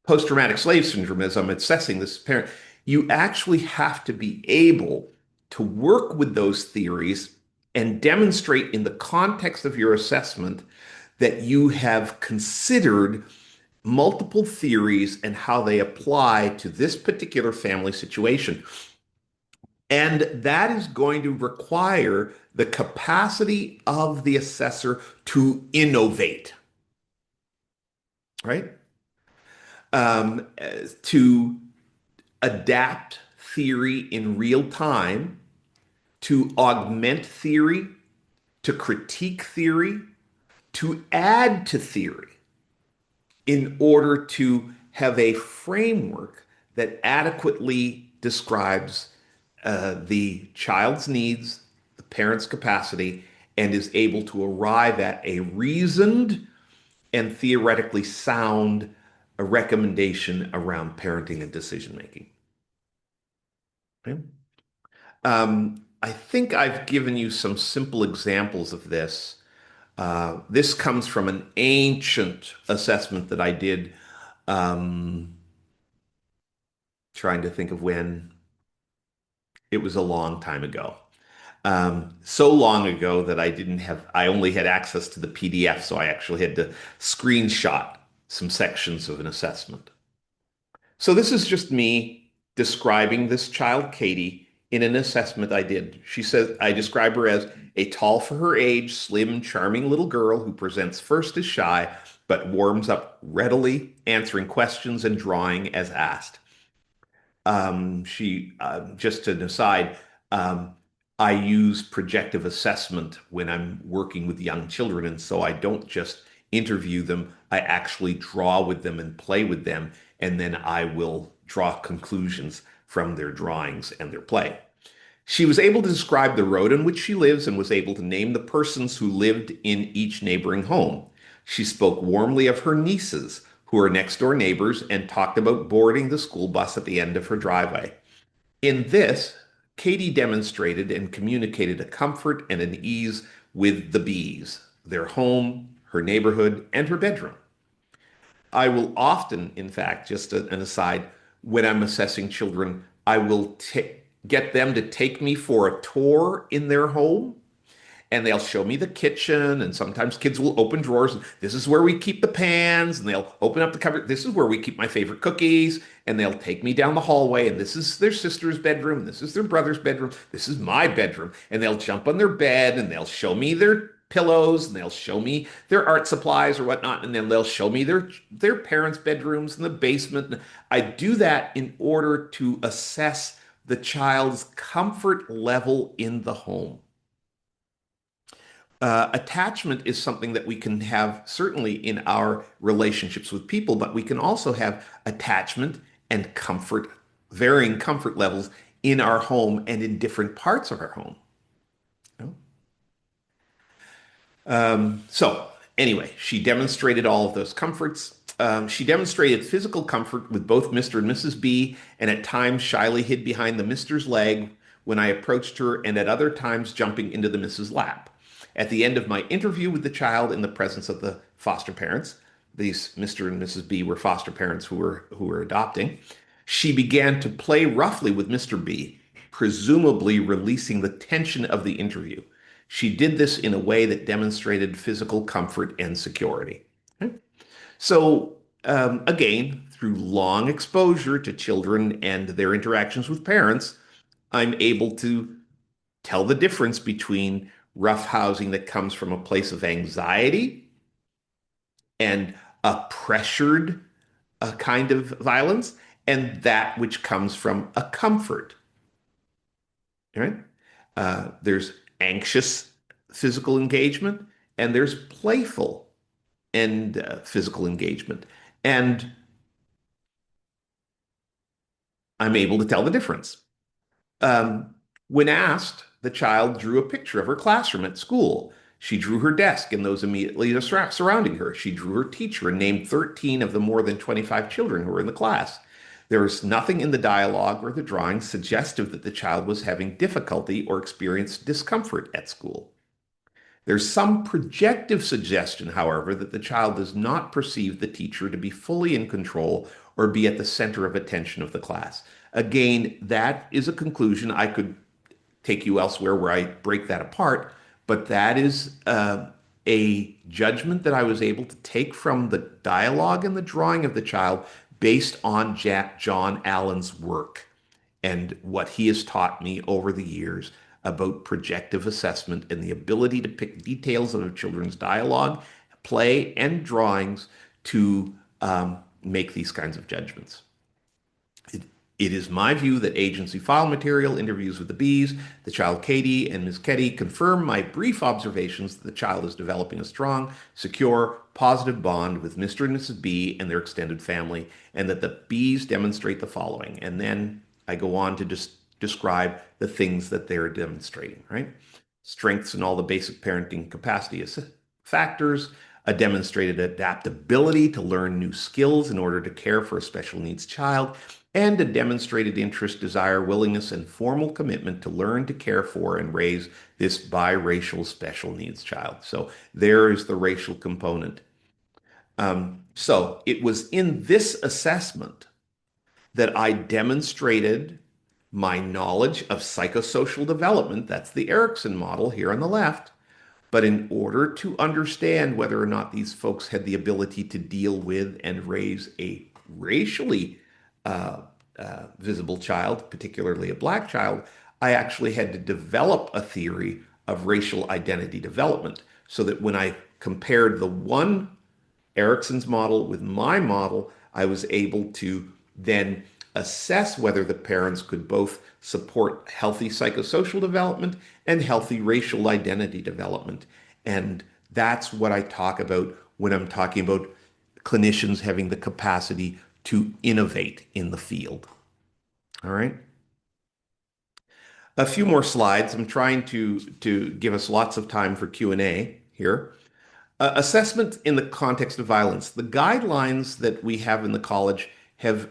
[SPEAKER 2] post-traumatic slave syndrome as I'm assessing this parent. You actually have to be able to work with those theories and demonstrate in the context of your assessment that you have considered multiple theories and how they apply to this particular family situation. And that is going to require the capacity of the assessor to innovate, right? To adapt theory in real time, to augment theory, to critique theory, to add to theory in order to have a framework that adequately describes the child's needs, the parent's capacity, and is able to arrive at a reasoned and theoretically sound recommendation around parenting and decision making. Okay? I think I've given you some simple examples of this. This comes from an ancient assessment that I did, um, trying to think of when. It was a long time ago. So long ago that I only had access to the PDF, so I actually had to screenshot some sections of an assessment. So this is just me describing this child, Katie, in an assessment I did. She says, I describe her as a tall for her age, slim, charming little girl who presents first as shy, but warms up readily, answering questions and drawing as asked. Just an aside, um, I use projective assessment when I'm working with young children. And so I don't just interview them, I actually draw with them and play with them. And then I will draw conclusions from their drawings and their play. She was able to describe the road in which she lives and was able to name the persons who lived in each neighboring home. She spoke warmly of her nieces, who are next door neighbors, and talked about boarding the school bus at the end of her driveway. In this, Katie demonstrated and communicated a comfort and an ease with the bees, their home, her neighborhood, and her bedroom. I will often, in fact, just an aside, when I'm assessing children, I will get them to take me for a tour in their home and they'll show me the kitchen. And sometimes kids will open drawers. And this is where we keep the pans. And they'll open up the cupboard. This is where we keep my favorite cookies. And they'll take me down the hallway. And this is their sister's bedroom. This is their brother's bedroom. This is my bedroom. And they'll jump on their bed and they'll show me their pillows and they'll show me their art supplies or whatnot. And then they'll show me their parents' bedrooms in the basement. And I do that in order to assess the child's comfort level in the home. Attachment is something that we can have certainly in our relationships with people, but we can also have attachment and comfort, varying comfort levels in our home and in different parts of our home. You know? So, anyway, she demonstrated all of those comforts. She demonstrated physical comfort with both Mr. and Mrs. B, and at times shyly hid behind the Mr.'s leg when I approached her, and at other times jumping into the Mrs. lap. At the end of my interview with the child in the presence of the foster parents, these Mr. and Mrs. B were foster parents who were adopting, she began to play roughly with Mr. B, presumably releasing the tension of the interview. She did this in a way that demonstrated physical comfort and security. Okay? So, again, through long exposure to children and their interactions with parents, I'm able to tell the difference between roughhousing that comes from a place of anxiety and a pressured kind of violence and that which comes from a comfort. Right? There's anxious physical engagement and there's playful and physical engagement. And I'm able to tell the difference. Um, when asked, the child drew a picture of her classroom at school. She drew her desk and those immediately surrounding her. She drew her teacher and named 13 of the more than 25 children who were in the class. There was nothing in the dialogue or the drawing suggestive that the child was having difficulty or experienced discomfort at school. There's some projective suggestion, however, that the child does not perceive the teacher to be fully in control or be at the center of attention of the class. Again, that is a conclusion. I could take you elsewhere where I break that apart, but that is a judgment that I was able to take from the dialogue and the drawing of the child based on John Allen's work and what he has taught me over the years about projective assessment and the ability to pick details of a children's dialogue, play, and drawings to make these kinds of judgments. It is my view that agency file material, interviews with the bees, the child Katie, and Ms. Ketty confirm my brief observations that the child is developing a strong, secure, positive bond with Mr. and Mrs. B and their extended family, and that the bees demonstrate the following. And then I go on to just describe the things that they're demonstrating, right? Strengths in all the basic parenting capacity factors, a demonstrated adaptability to learn new skills in order to care for a special needs child, and a demonstrated interest, desire, willingness, and formal commitment to learn to care for and raise this biracial special needs child. So there is the racial component. So it was in this assessment that I demonstrated my knowledge of psychosocial development. That's the Erickson model here on the left. But in order to understand whether or not these folks had the ability to deal with and raise a racially uh, visible child, particularly a black child, I actually had to develop a theory of racial identity development so that when I compared the one Erickson's model with my model, I was able to then assess whether the parents could both support healthy psychosocial development and healthy racial identity development. And that's what I talk about when I'm talking about clinicians having the capacity to innovate in the field. All right. A few more slides. I'm trying to give us lots of time for Q&A here. Assessment in the context of violence. The guidelines that we have in the college have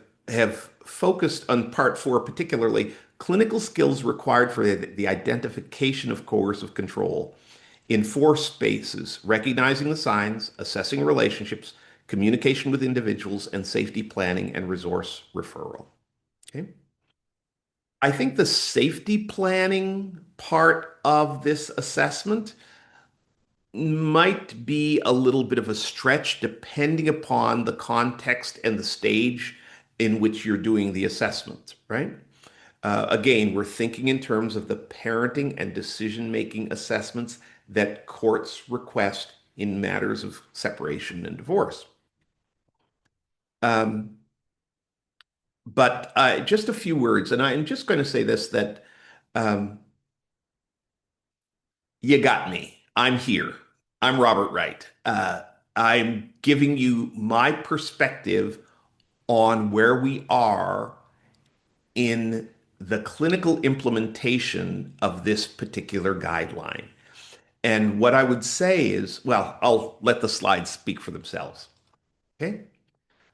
[SPEAKER 2] focused on part four, particularly clinical skills required for the identification of coercive control in four spaces: recognizing the signs, assessing relationships, communication with individuals, and safety planning and resource referral. Okay. I think the safety planning part of this assessment might be a little bit of a stretch depending upon the context and the stage in which you're doing the assessment, right? Again, we're thinking in terms of the parenting and decision-making assessments that courts request in matters of separation and divorce. Um, but just a few words, and I'm just going to say this, that um, you got me. I'm here. I'm Robert Wright. I'm giving you my perspective on where we are in the clinical implementation of this particular guideline. And what I would say is, well, I'll let the slides speak for themselves. Okay.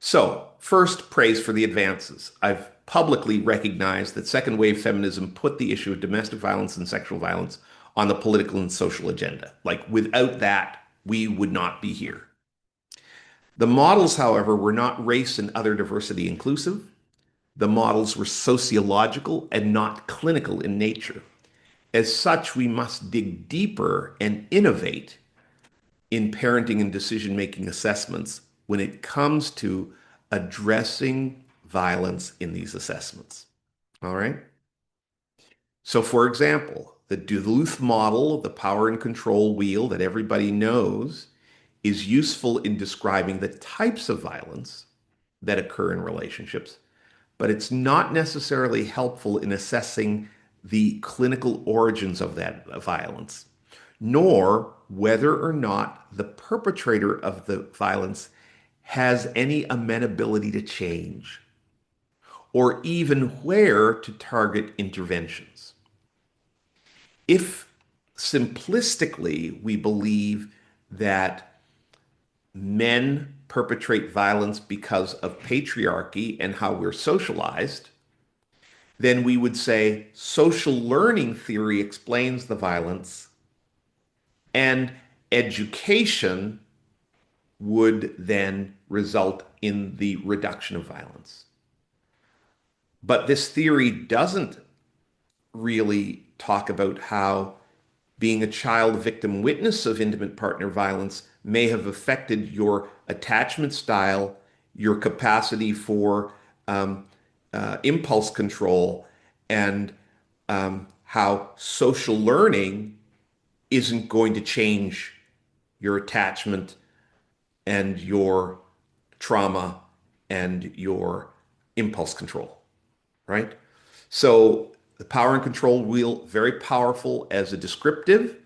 [SPEAKER 2] So, first, praise for the advances. I've publicly recognized that second wave feminism put the issue of domestic violence and sexual violence on the political and social agenda. Like, without that, we would not be here. The models, however, were not race and other diversity inclusive. The models were sociological and not clinical in nature. As such, we must dig deeper and innovate in parenting and decision making assessments when it comes to addressing violence in these assessments. All right. So, for example, the Duluth model, the power and control wheel that everybody knows, is useful in describing the types of violence that occur in relationships, but it's not necessarily helpful in assessing the clinical origins of that violence, nor whether or not the perpetrator of the violence has any amenability to change, or even where to target interventions. If simplistically we believe that men perpetrate violence because of patriarchy and how we're socialized, then we would say social learning theory explains the violence, and education would then result in the reduction of violence. But this theory doesn't really talk about how being a child victim witness of intimate partner violence may have affected your attachment style, your capacity for impulse control, and how social learning isn't going to change your attachment and your trauma and your impulse control, right? So the power and control wheel, very powerful as a descriptive,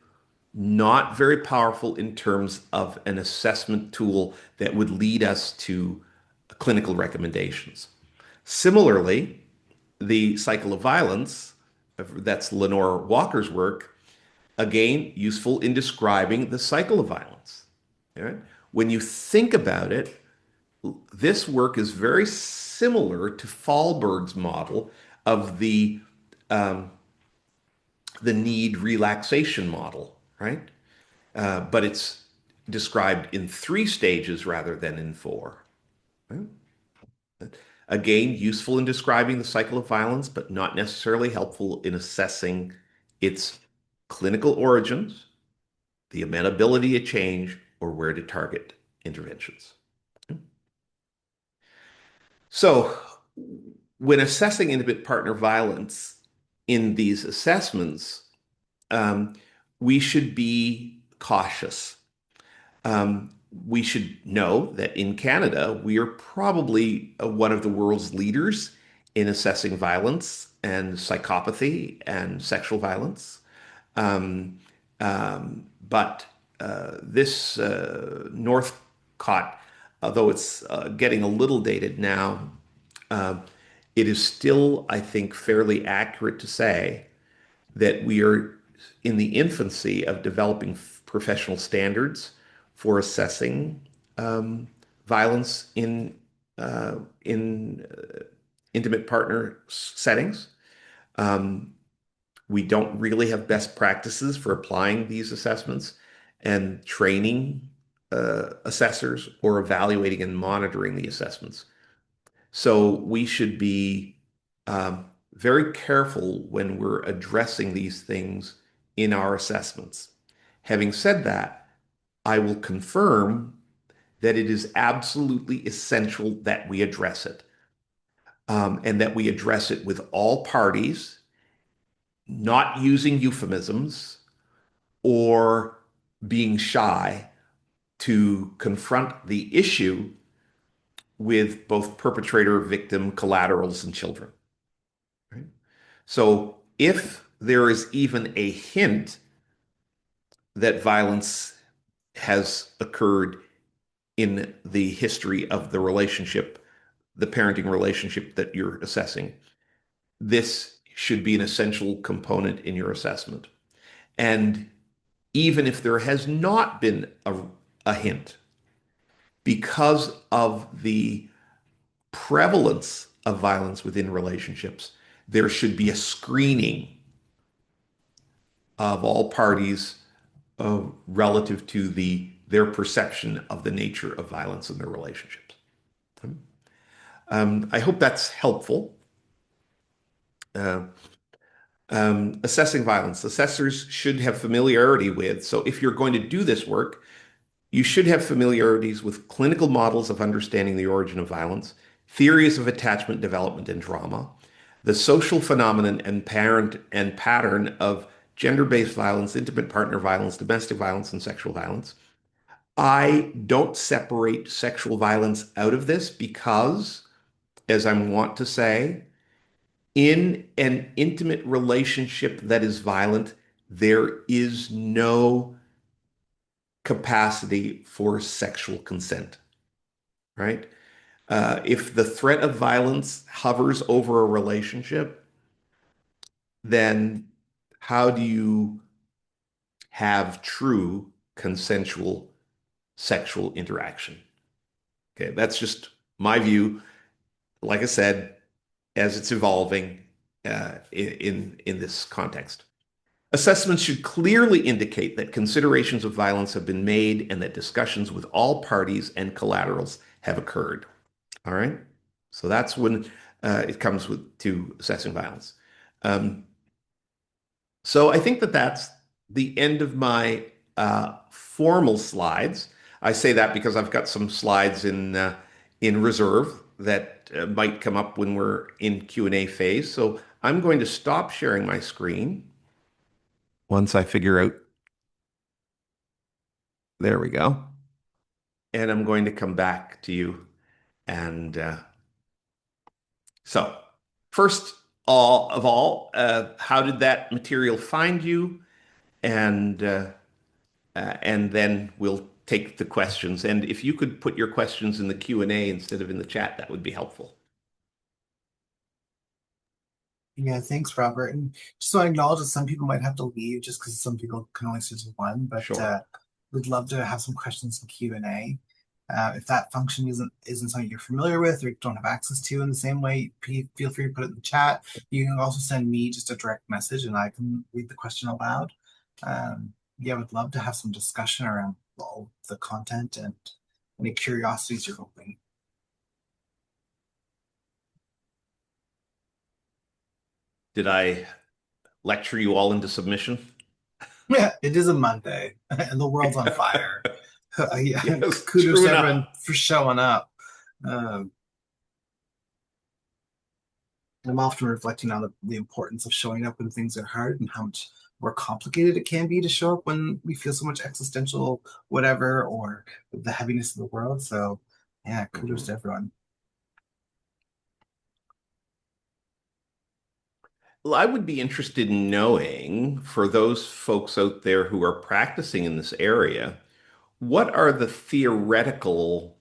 [SPEAKER 2] not very powerful in terms of an assessment tool that would lead us to clinical recommendations. Similarly, the cycle of violence, that's Lenore Walker's work, again, useful in describing the cycle of violence. All right? When you think about it, this work is very similar to Fallberg's model of um, the need relaxation model, right? But it's described in three stages rather than in four. Right? Again, useful in describing the cycle of violence, but not necessarily helpful in assessing its clinical origins, the amenability to change, or where to target interventions. So, when assessing intimate partner violence in these assessments, um, we should be cautious. We should know that in Canada, we are probably one of the world's leaders in assessing violence and psychopathy and sexual violence. Um, but this Northcott, although it's getting a little dated now, uh, it is still, I think, fairly accurate to say that we are in the infancy of developing professional standards for assessing um, violence in intimate partner settings. Um, we don't really have best practices for applying these assessments and training assessors or evaluating and monitoring the assessments. So we should be very careful when we're addressing these things in our assessments. Having said that, I will confirm that it is absolutely essential that we address it, and that we address it with all parties, not using euphemisms or being shy to confront the issue with both perpetrator, victim, collaterals, and children. Right? So if there is even a hint that violence has occurred in the history of the relationship, the parenting relationship that you're assessing, this should be an essential component in your assessment. And even if there has not been a hint, because of the prevalence of violence within relationships, there should be a screening of all parties relative to their perception of the nature of violence in their relationships. I hope that's helpful. Uh, Assessing violence. Assessors should have familiarity with. So if you're going to do this work, you should have familiarities with clinical models of understanding the origin of violence, theories of attachment development and trauma, the social phenomenon and parent and pattern of gender-based violence, intimate partner violence, domestic violence, and sexual violence. I don't separate sexual violence out of this because, as I want to say, in an intimate relationship that is violent, there is no capacity for sexual consent, right? If the threat of violence hovers over a relationship, then how do you have true consensual sexual interaction? Okay, that's just my view. Like I said, as it's evolving in this context. Assessments should clearly indicate that considerations of violence have been made and that discussions with all parties and collaterals have occurred. All right. So that's when it comes to assessing violence. Um, so I think that that's the end of my formal slides. I say that because I've got some slides in reserve that might come up when we're in Q&A phase. So I'm going to stop sharing my screen once I figure out. There we go. And I'm going to come back to you. And so, first of all, how did that material find you? And then we'll take the questions. And if you could put your questions in the Q&A instead of in the chat, that would be helpful.
[SPEAKER 1] Yeah, thanks, Robert. And just want to acknowledge that some people might have to leave just because some people can only choose one, but
[SPEAKER 2] Sure.
[SPEAKER 1] we'd love to have some questions in Q&A. If that function isn't something you're familiar with or don't have access to in the same way, feel free to put it in the chat. You can also send me just a direct message and I can read the question aloud. Yeah, I would love to have some discussion around all the content and any curiosities you're hoping.
[SPEAKER 2] Did I lecture you all into submission?
[SPEAKER 1] Yeah, it is a Monday and the world's on fire. Yeah,
[SPEAKER 2] Yes,
[SPEAKER 1] kudos
[SPEAKER 2] true
[SPEAKER 1] to
[SPEAKER 2] enough.
[SPEAKER 1] everyone for showing up. Um, I'm often reflecting on the importance of showing up when things are hard and how much more complicated it can be to show up when we feel so much existential whatever or the heaviness of the world. So, yeah, kudos
[SPEAKER 2] Mhm.
[SPEAKER 1] to everyone.
[SPEAKER 2] Well, I would be interested in knowing, for those folks out there who are practicing in this area, what are the theoretical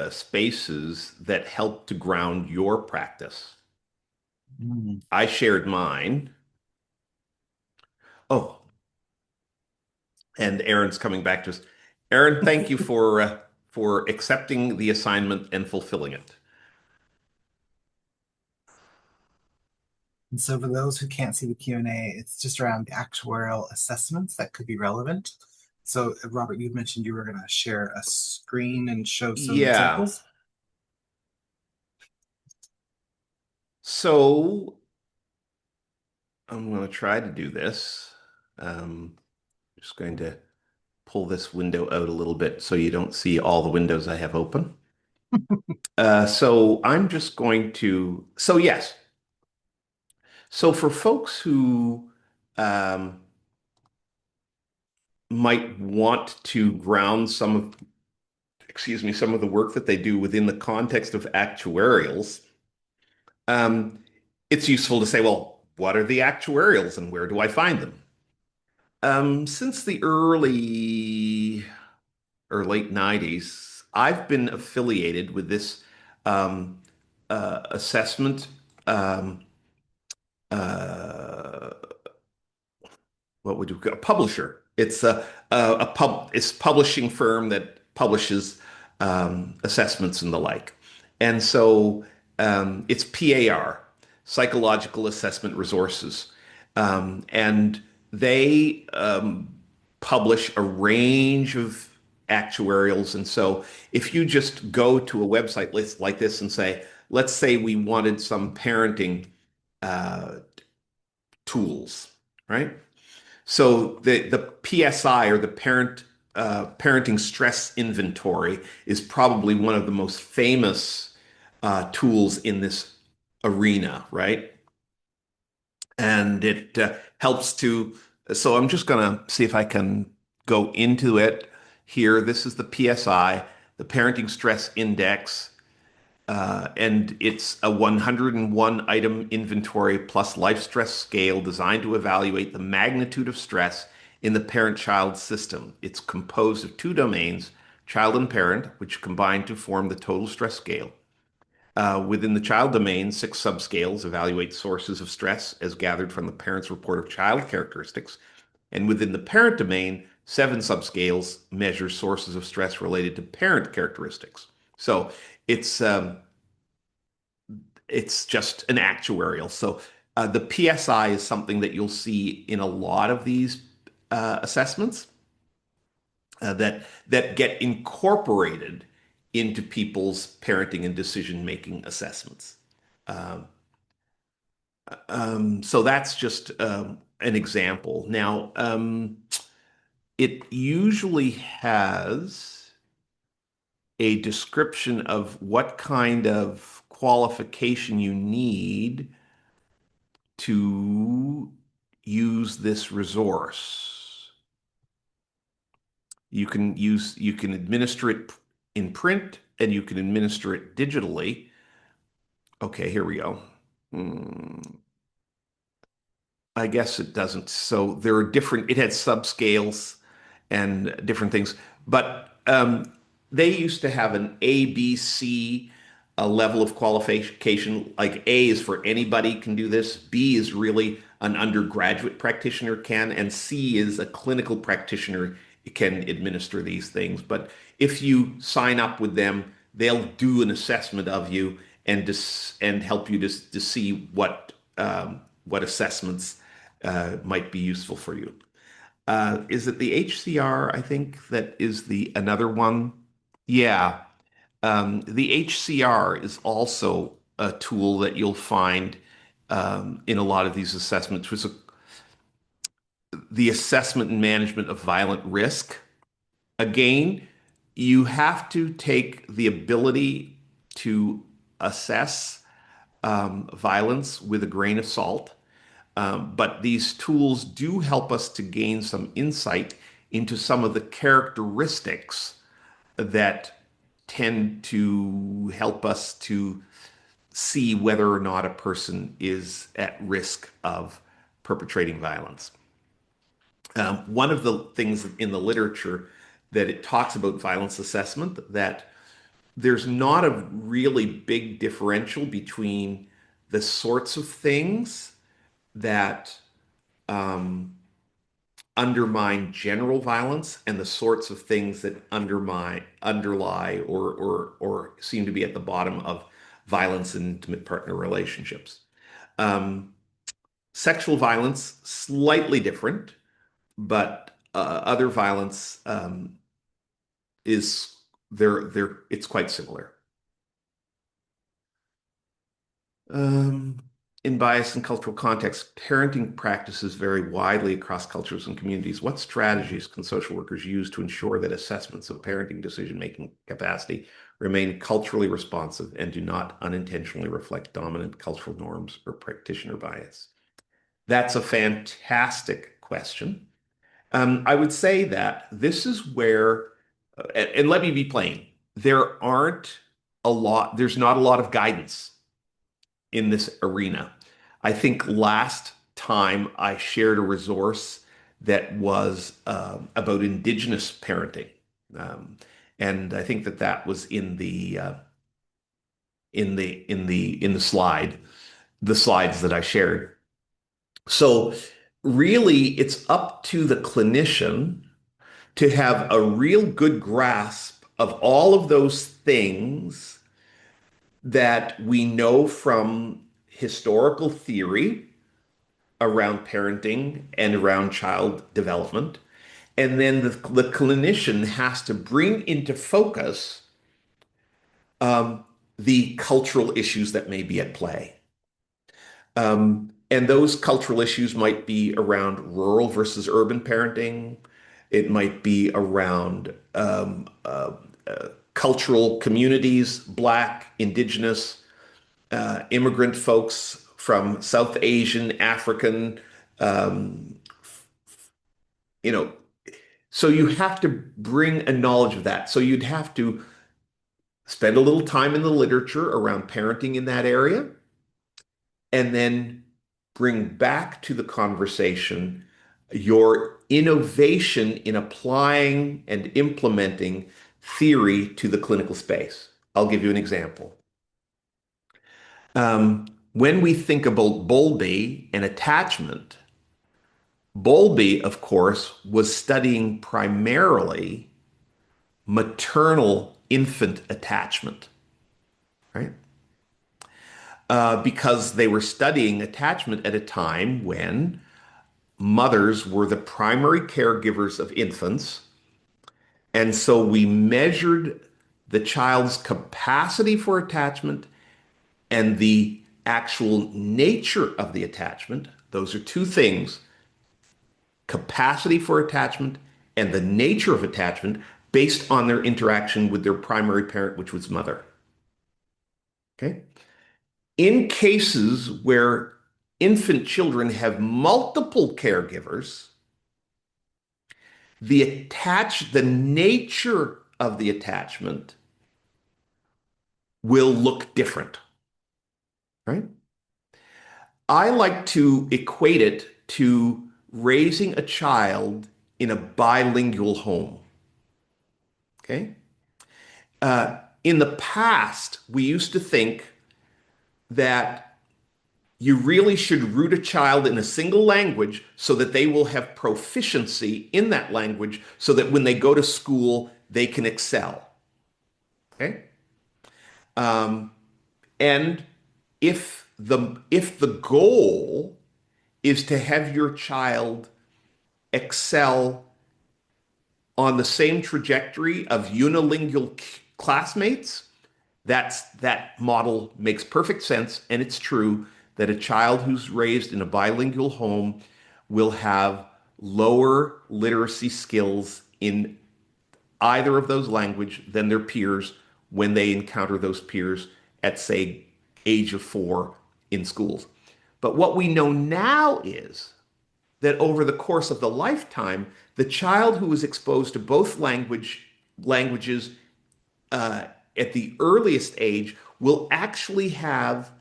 [SPEAKER 2] spaces that help to ground your practice?
[SPEAKER 1] Mm.
[SPEAKER 2] I shared mine. Oh, and Aaron's coming back to us. Aaron, thank you for accepting the assignment and fulfilling it.
[SPEAKER 1] And so, for those who can't see the Q&A, it's just around the actuarial assessments that could be relevant. So, Robert, you mentioned you were going to share a screen and show some
[SPEAKER 2] Yeah.
[SPEAKER 1] examples.
[SPEAKER 2] So I'm going to try to do this. Um, just going to pull this window out a little bit so you don't see all the windows I have open. So I'm just going to, so yes. So for folks who um, might want to ground some of, excuse me, some of the work that they do within the context of actuarials, um, it's useful to say, well, what are the actuarials and where do I find them? Since the early or late 90s, I've been affiliated with this um, assessment. Um, uh, what would you call a publisher? It's it's publishing firm that publishes assessments and the like. And so it's PAR, Psychological Assessment Resources, and they publish a range of actuarials. And so if you just go to a website list like this and say, let's say we wanted some parenting uh, tools, right? So the PSI, or the parenting stress inventory, is probably one of the most famous tools in this arena, right? And it helps to. So I'm just going to see if I can go into it here. This is the PSI, the Parenting Stress Index. And it's a 101 item inventory plus life stress scale designed to evaluate the magnitude of stress in the parent-child system. It's composed of two domains, child and parent, which combine to form the total stress scale. Within the child domain, six subscales evaluate sources of stress as gathered from the parent's report of child characteristics. And within the parent domain, seven subscales measure sources of stress related to parent characteristics. So it's um, it's just an actuarial. So the PSI is something that you'll see in a lot of these assessments that get incorporated into people's parenting and decision-making assessments. Um, so that's just an example. Now, it usually has a description of what kind of qualification you need to use this resource. You can administer it in print and you can administer it digitally. Okay, here we go. Hmm, I guess it doesn't. So there are different, it had subscales and different things. But they used to have an A, B, C level of qualification. Like A is for anybody can do this. B is really an undergraduate practitioner can, and C is a clinical practitioner can administer these things. But if you sign up with them, they'll do an assessment of you and help you to see what assessments might be useful for you. Is it the HCR? I think that is the another one. Yeah. The HCR is also a tool that you'll find in a lot of these assessments, which is the assessment and management of violent risk. Again, you have to take the ability to assess violence with a grain of salt. But these tools do help us to gain some insight into some of the characteristics that tend to help us to see whether or not a person is at risk of perpetrating violence. One of the things in the literature that it talks about violence assessment, that there's not a really big differential between the sorts of things that undermine general violence and the sorts of things that underlie or seem to be at the bottom of violence in intimate partner relationships. Um, Sexual violence, slightly different, but other violence is it's quite similar. Um, in bias and cultural context, parenting practices vary widely across cultures and communities. What strategies can social workers use to ensure that assessments of parenting decision-making capacity remain culturally responsive and do not unintentionally reflect dominant cultural norms or practitioner bias? That's a fantastic question. I would say that this is where, and let me be plain, there's not a lot of guidance in this arena. I think last time I shared a resource that was about Indigenous parenting, um, and I think that that was in the slide, the slides that I shared. So really, it's up to the clinician to have a real good grasp of all of those things that we know from historical theory around parenting and around child development. And then the clinician has to bring into focus um, the cultural issues that may be at play. And those cultural issues might be around rural versus urban parenting. It might be around cultural communities, Black, Indigenous, immigrant folks from South Asian, African, um, you know, so you have to bring a knowledge of that. So you'd have to spend a little time in the literature around parenting in that area, and then bring back to the conversation your innovation in applying and implementing theory to the clinical space. I'll give you an example. When we think about Bowlby and attachment, Bowlby, of course, was studying primarily maternal infant attachment, right? Because they were studying attachment at a time when mothers were the primary caregivers of infants. And so we measured the child's capacity for attachment and the actual nature of the attachment. Those are two things: capacity for attachment and the nature of attachment based on their interaction with their primary parent, which was mother. Okay. In cases where infant children have multiple caregivers, the nature of the attachment will look different, right? I like to equate it to raising a child in a bilingual home. Okay. In the past, we used to think that you really should root a child in a single language so that they will have proficiency in that language so that when they go to school, they can excel. Okay? Um, and if the goal is to have your child excel on the same trajectory of unilingual classmates, that model makes perfect sense, and it's true that a child who's raised in a bilingual home will have lower literacy skills in either of those language than their peers when they encounter those peers at, say, age of 4 in schools. But what we know now is that over the course of the lifetime, the child who is exposed to both languages uh, at the earliest age will actually have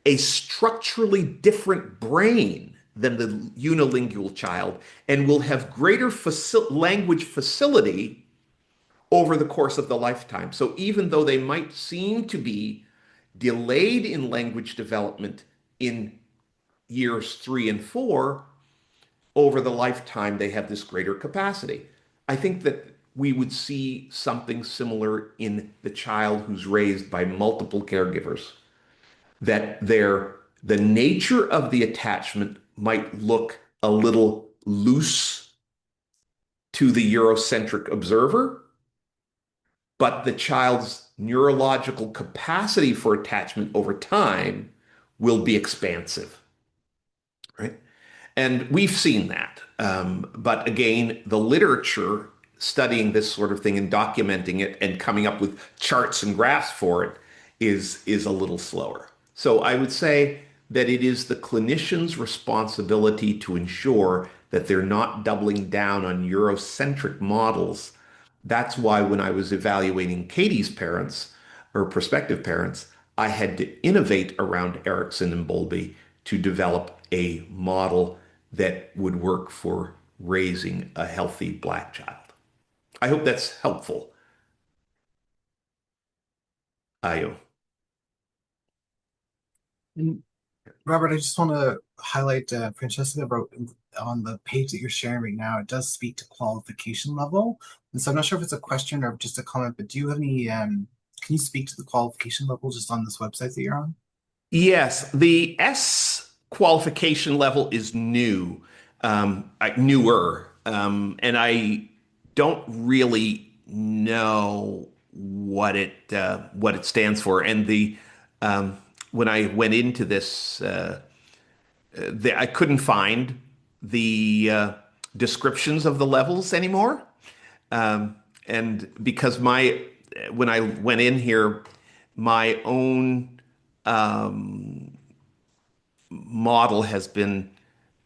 [SPEAKER 2] a structurally different brain than the unilingual child and will have greater language facility over the course of the lifetime. So even though they might seem to be delayed in language development in years 3 and 4, over the lifetime, they have this greater capacity. I think that we would see something similar in the child who's raised by multiple caregivers, that the nature of the attachment might look a little loose to the Eurocentric observer, but the child's neurological capacity for attachment over time will be expansive, right? And we've seen that. But again, the literature studying this sort of thing and documenting it and coming up with charts and graphs for it is a little slower. So I would say that it is the clinician's responsibility to ensure that they're not doubling down on Eurocentric models. That's why when I was evaluating Katie's parents or prospective parents, I had to innovate around Erickson and Bowlby to develop a model that would work for raising a healthy Black child. I hope that's helpful, Ayo.
[SPEAKER 1] And Robert, I just want to highlight Francesca wrote on the page that you're sharing right now. It does speak to qualification level, and so I'm not sure if it's a question or just a comment. But do you have any? Can you speak to the qualification level just on this website that you're on?
[SPEAKER 2] Yes, the S qualification level is newer, and I don't really know what it stands for. And the when I went into this, I couldn't find the descriptions of the levels anymore. And because when I went in here, my own model has been,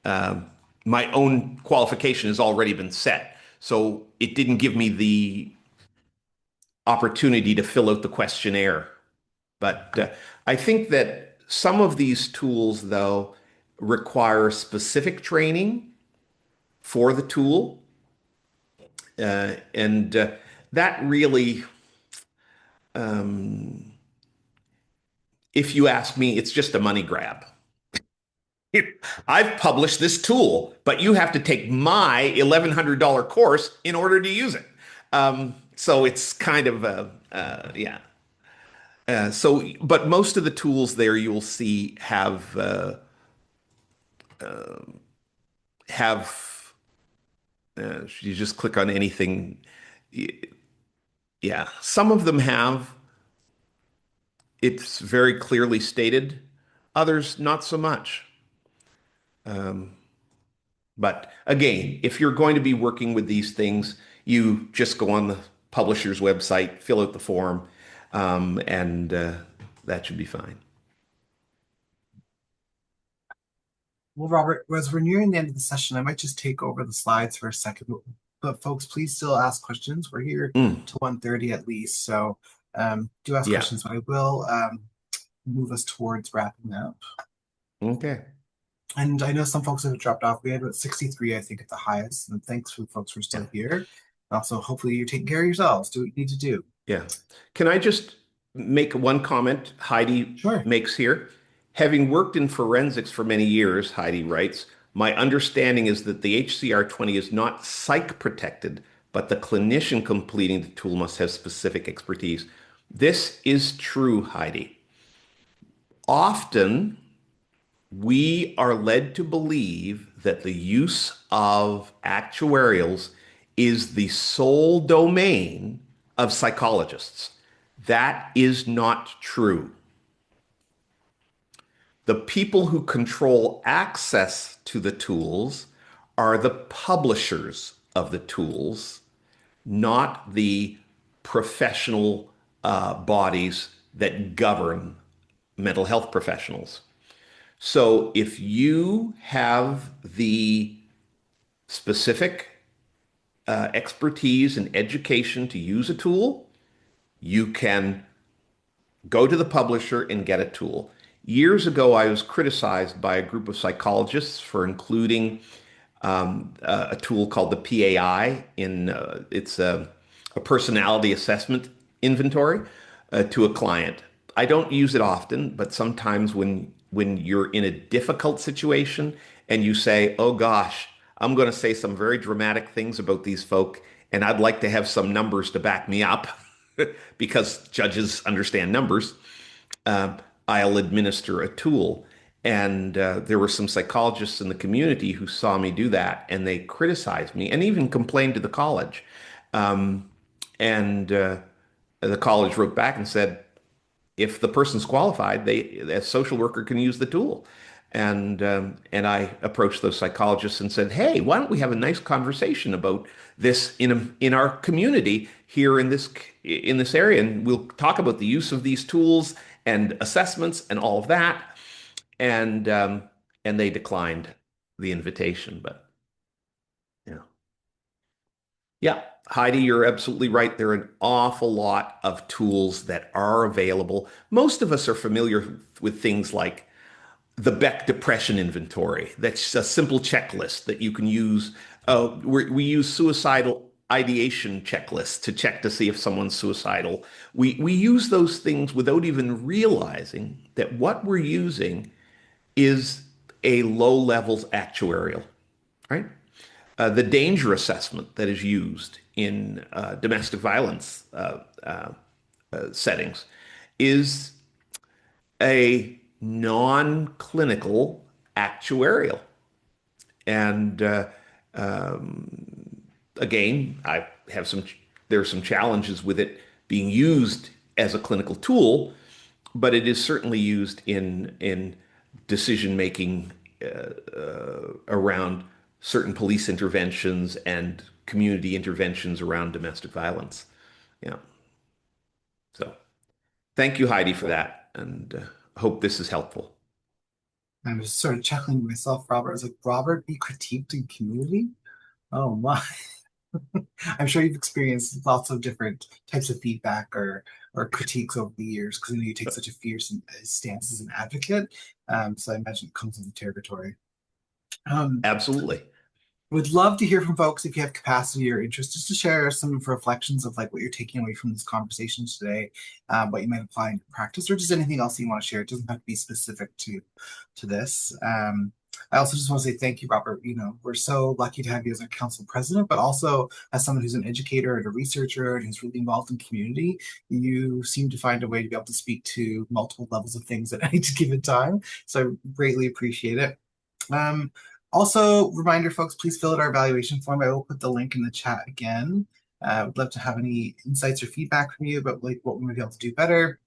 [SPEAKER 2] my own qualification has already been set. So it didn't give me the opportunity to fill out the questionnaire. But I think that some of these tools, though, require specific training for the tool. And that really, if you ask me, it's just a money grab. I've published this tool, but you have to take my $1,100 course in order to use it. So it's kind of yeah. But most of the tools there you'll see have you just click on anything. Yeah, some of them have. It's very clearly stated. Others not so much. But again, if you're going to be working with these things, you just go on the publisher's website, fill out the form, and that should be fine.
[SPEAKER 1] Well, Robert, as we're nearing the end of the session, I might just take over the slides for a second. But folks, please still ask questions. We're here
[SPEAKER 2] Mm,
[SPEAKER 1] till 1:30 at least, so do ask
[SPEAKER 2] yeah.
[SPEAKER 1] questions. But I will move us towards wrapping up.
[SPEAKER 2] Okay.
[SPEAKER 1] And I know some folks have dropped off. We had about 63, I think, at the highest. And thanks for the folks who are
[SPEAKER 2] Yeah.
[SPEAKER 1] still here. Also, hopefully you're taking care of yourselves. Do what you need to do.
[SPEAKER 2] Yeah. Can I just make one comment Heidi
[SPEAKER 1] Sure.
[SPEAKER 2] makes here? Having worked in forensics for many years, Heidi writes, my understanding is that the HCR20 is not psych protected, but the clinician completing the tool must have specific expertise. This is true, Heidi. Often, we are led to believe that the use of actuarials is the sole domain of psychologists. That is not true. The people who control access to the tools are the publishers of the tools, not the professional bodies that govern mental health professionals. So if you have the specific expertise and education to use a tool, you can go to the publisher and get a tool. Years ago, I was criticized by a group of psychologists for including a tool called the PAI in it's a personality assessment inventory to a client. I don't use it often, but sometimes when you're in a difficult situation and you say, "Oh gosh, I'm going to say some very dramatic things about these folk, and I'd like to have some numbers to back me up," because judges understand numbers, I'll administer a tool. And there were some psychologists in the community who saw me do that, and they criticized me and even complained to the college. And the college wrote back and said, if the person's qualified, a social worker can use the tool. And I approached those psychologists and said, "Hey, why don't we have a nice conversation about this in our community here in this area, and we'll talk about the use of these tools and assessments and all of that." And and they declined the invitation. But you know, yeah, Heidi, you're absolutely right. There are an awful lot of tools that are available. Most of us are familiar with things like the Beck Depression Inventory. That's a simple checklist that you can use. We use suicidal ideation checklists to check to see if someone's suicidal. We use those things without even realizing that what we're using is a low levels actuarial, right? The danger assessment that is used in domestic violence settings is a non-clinical actuarial. And again, I have there are some challenges with it being used as a clinical tool, but it is certainly used in decision making around certain police interventions and community interventions around domestic violence. Yeah. So thank you, Heidi, for that, and hope this is helpful.
[SPEAKER 1] I was sort of chuckling to myself, Robert. I was like, Robert be critiqued in community? Oh my. I'm sure you've experienced lots of different types of feedback or critiques over the years because I know you take such a fierce stance as an advocate. So I imagine it comes in the territory. Um,
[SPEAKER 2] Absolutely.
[SPEAKER 1] Would love to hear from folks if you have capacity or interest, just to share some reflections of like what you're taking away from this conversation today, what you might apply in your practice, or just anything else you want to share. It doesn't have to be specific to this. I also just want to say thank you, Robert. You know, we're so lucky to have you as our council president, but also as someone who's an educator and a researcher and who's really involved in community. You seem to find a way to be able to speak to multiple levels of things at any given time. So I greatly appreciate it. Um, Also, reminder, folks, please fill out our evaluation form. I will put the link in the chat again. I would love to have any insights or feedback from you about like what we might be able to do better.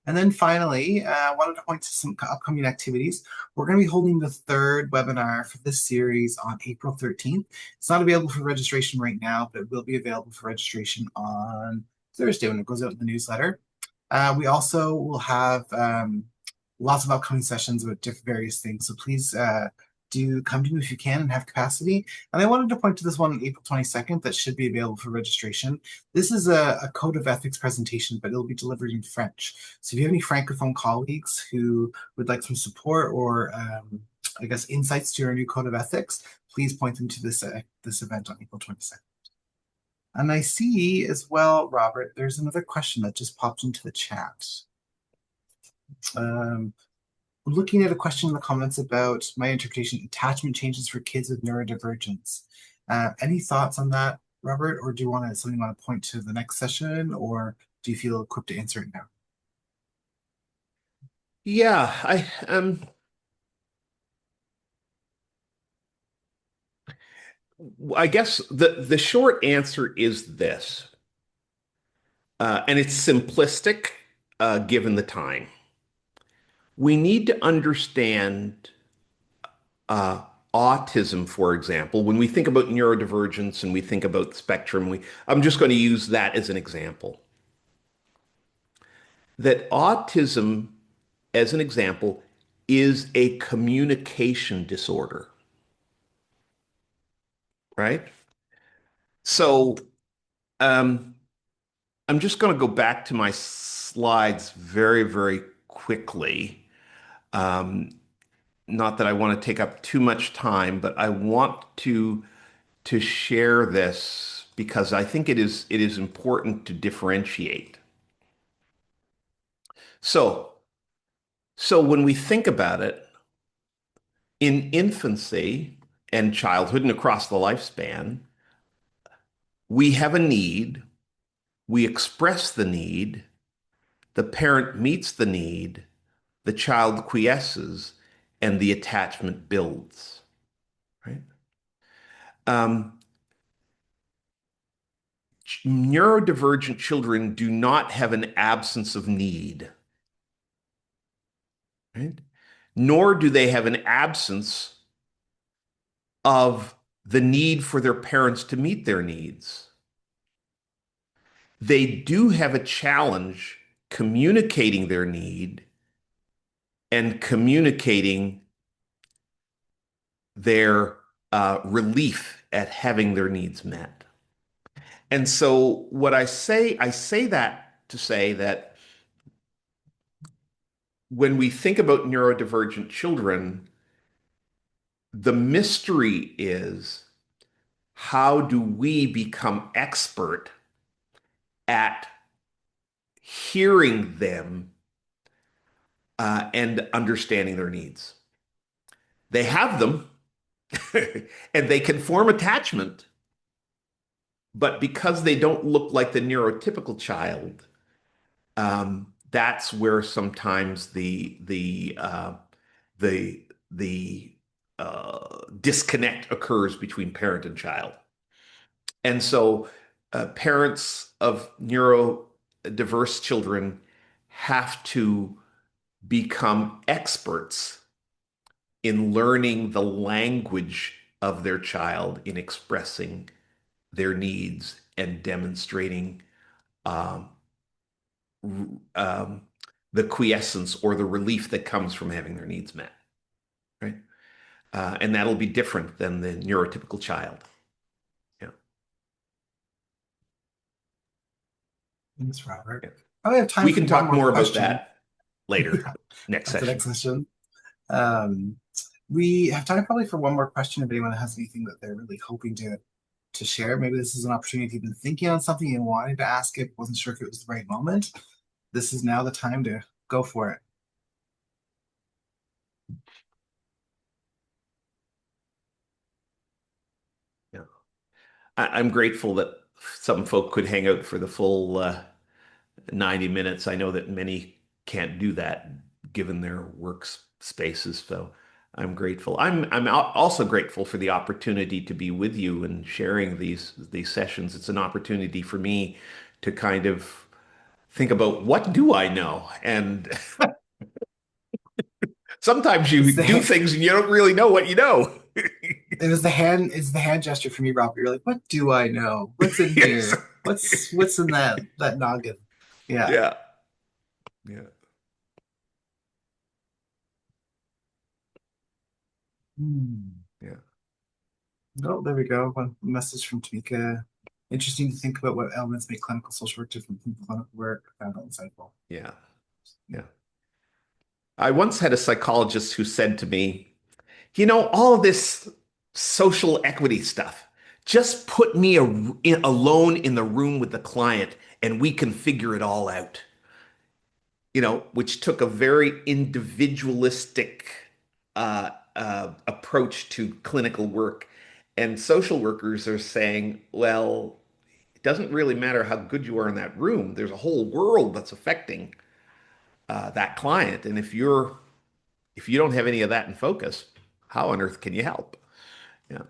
[SPEAKER 1] And then finally, I wanted to point to some upcoming activities. We're going to be holding the third webinar for this series on April 13th. It's not available for registration right now, but it will be available for registration on Thursday when it goes out in the newsletter. We also will have lots of upcoming sessions about different various things. So please do come to me if you can and have capacity. And I wanted to point to this one on April 22nd that should be available for registration. This is a code of ethics presentation, but it'll be delivered in French. So if you have any Francophone colleagues who would like some support or I guess insights to our new code of ethics, please point them to this event on April 22nd. And I see as well, Robert, there's another question that just popped into the chat. Um, looking at a question in the comments about my interpretation, attachment changes for kids with neurodivergence. Any thoughts on that, Robert, or do you want to something you want to point to the next session, or do you feel equipped to answer it now?
[SPEAKER 2] Yeah, I guess the short answer is this, and it's simplistic, given the time. We need to understand uh, autism, for example. When we think about neurodivergence and we think about spectrum, I'm just going to use that as an example. That autism, as an example, is a communication disorder, right? So, um, I'm just going to go back to my slides very, very quickly. Um, Not that I want to take up too much time, but I want to share this because I think it is important to differentiate. So, so when we think about it, in infancy and childhood and across the lifespan, we have a need, we express the need, the parent meets the need, the child quiesces, and the attachment builds, right? Um, Neurodivergent children do not have an absence of need, right? Nor do they have an absence of the need for their parents to meet their needs. They do have a challenge communicating their need and communicating their relief at having their needs met. And so, what I say that to say that when we think about neurodivergent children, the mystery is how do we become expert at hearing them and understanding their needs? They have them and they can form attachment, but because they don't look like the neurotypical child, that's where sometimes the disconnect occurs between parent and child. And so, parents of neurodiverse children have to become experts in learning the language of their child, in expressing their needs and demonstrating um, um, the quiescence or the relief that comes from having their needs met, right? And that'll be different than the neurotypical child. Yeah,
[SPEAKER 1] Thanks, Robert.
[SPEAKER 2] yeah.
[SPEAKER 1] Probably have time
[SPEAKER 2] We
[SPEAKER 1] for
[SPEAKER 2] can
[SPEAKER 1] one
[SPEAKER 2] talk
[SPEAKER 1] more
[SPEAKER 2] more about
[SPEAKER 1] question.
[SPEAKER 2] that later,
[SPEAKER 1] Yeah,
[SPEAKER 2] next
[SPEAKER 1] at the next
[SPEAKER 2] session.
[SPEAKER 1] session. Um, we have time probably for one more question if anyone has anything that they're really hoping to share. Maybe this is an opportunity if you've been thinking on something and wanted to ask it, wasn't sure if it was the right moment. This is now the time to go for it.
[SPEAKER 2] Yeah. I'm grateful that some folk could hang out for the full 90 minutes. I know that many can't do that given their work spaces. So I'm grateful. I'm also grateful for the opportunity to be with you and sharing these sessions. It's an opportunity for me to kind of think about what do I know? And sometimes you
[SPEAKER 1] It's the
[SPEAKER 2] do
[SPEAKER 1] hand,
[SPEAKER 2] things and you don't really know what you know.
[SPEAKER 1] it's the hand gesture for me, Robert. You're like, what do I know? What's in
[SPEAKER 2] Yes.
[SPEAKER 1] here? What's in that noggin? Yeah.
[SPEAKER 2] Yeah. Yeah.
[SPEAKER 1] Hmm.
[SPEAKER 2] Yeah.
[SPEAKER 1] Oh, there we go. One message from Tamika. Interesting to think about what elements make clinical social work different from clinical work. Found that insightful.
[SPEAKER 2] Yeah. Yeah. I once had a psychologist who said to me, you know, all of this social equity stuff, just put me alone in the room with the client and we can figure it all out. which took a very individualistic approach to clinical work. And social workers are saying, well, it doesn't really matter how good you are in that room. There's a whole world that's affecting that client. And if you don't have any of that in focus, how on earth can you help? Yeah.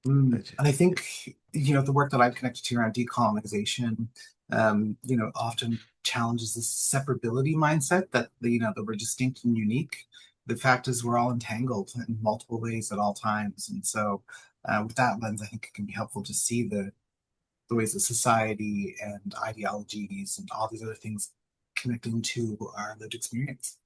[SPEAKER 1] And I think, the work that I've connected to around decolonization, often challenges this separability mindset that, that we're distinct and unique. The fact is we're all entangled in multiple ways at all times. And so with that lens, I think it can be helpful to see the ways that society and ideologies and all these other things connecting to our lived experience.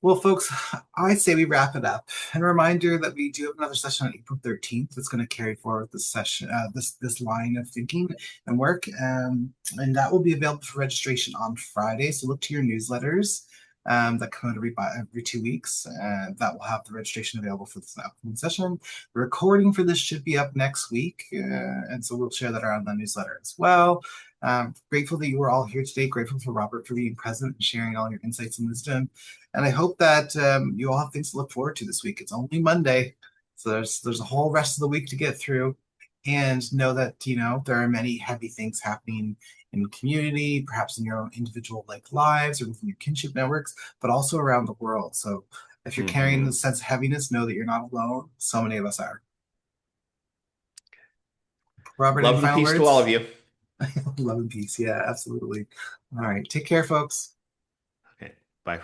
[SPEAKER 1] Well, folks, I'd say we wrap it up. And a reminder that we do have another session on April 13th that's going to carry forward this session, this line of thinking and work. And that will be available for registration on Friday. So look to your newsletters that come out every 2 weeks. That will have the registration available for this upcoming session. The recording for this should be up next week. And so we'll share that around the newsletter as well. Grateful that you were all here today. Grateful for Robert for being present and sharing all your insights and wisdom. And I hope that you all have things to look forward to this week. It's only Monday, so there's a whole rest of the week to get through. And know that, there are many heavy things happening in the community, perhaps in your own individual lives or within your kinship networks, but also around the world. So if you're carrying
[SPEAKER 2] Hmm.
[SPEAKER 1] the sense of heaviness, know that you're not alone. So many of us are. Robert, any
[SPEAKER 2] Love and
[SPEAKER 1] final
[SPEAKER 2] peace to all of
[SPEAKER 1] words?
[SPEAKER 2] you.
[SPEAKER 1] Love and peace. Yeah, absolutely. All right. Take care, folks.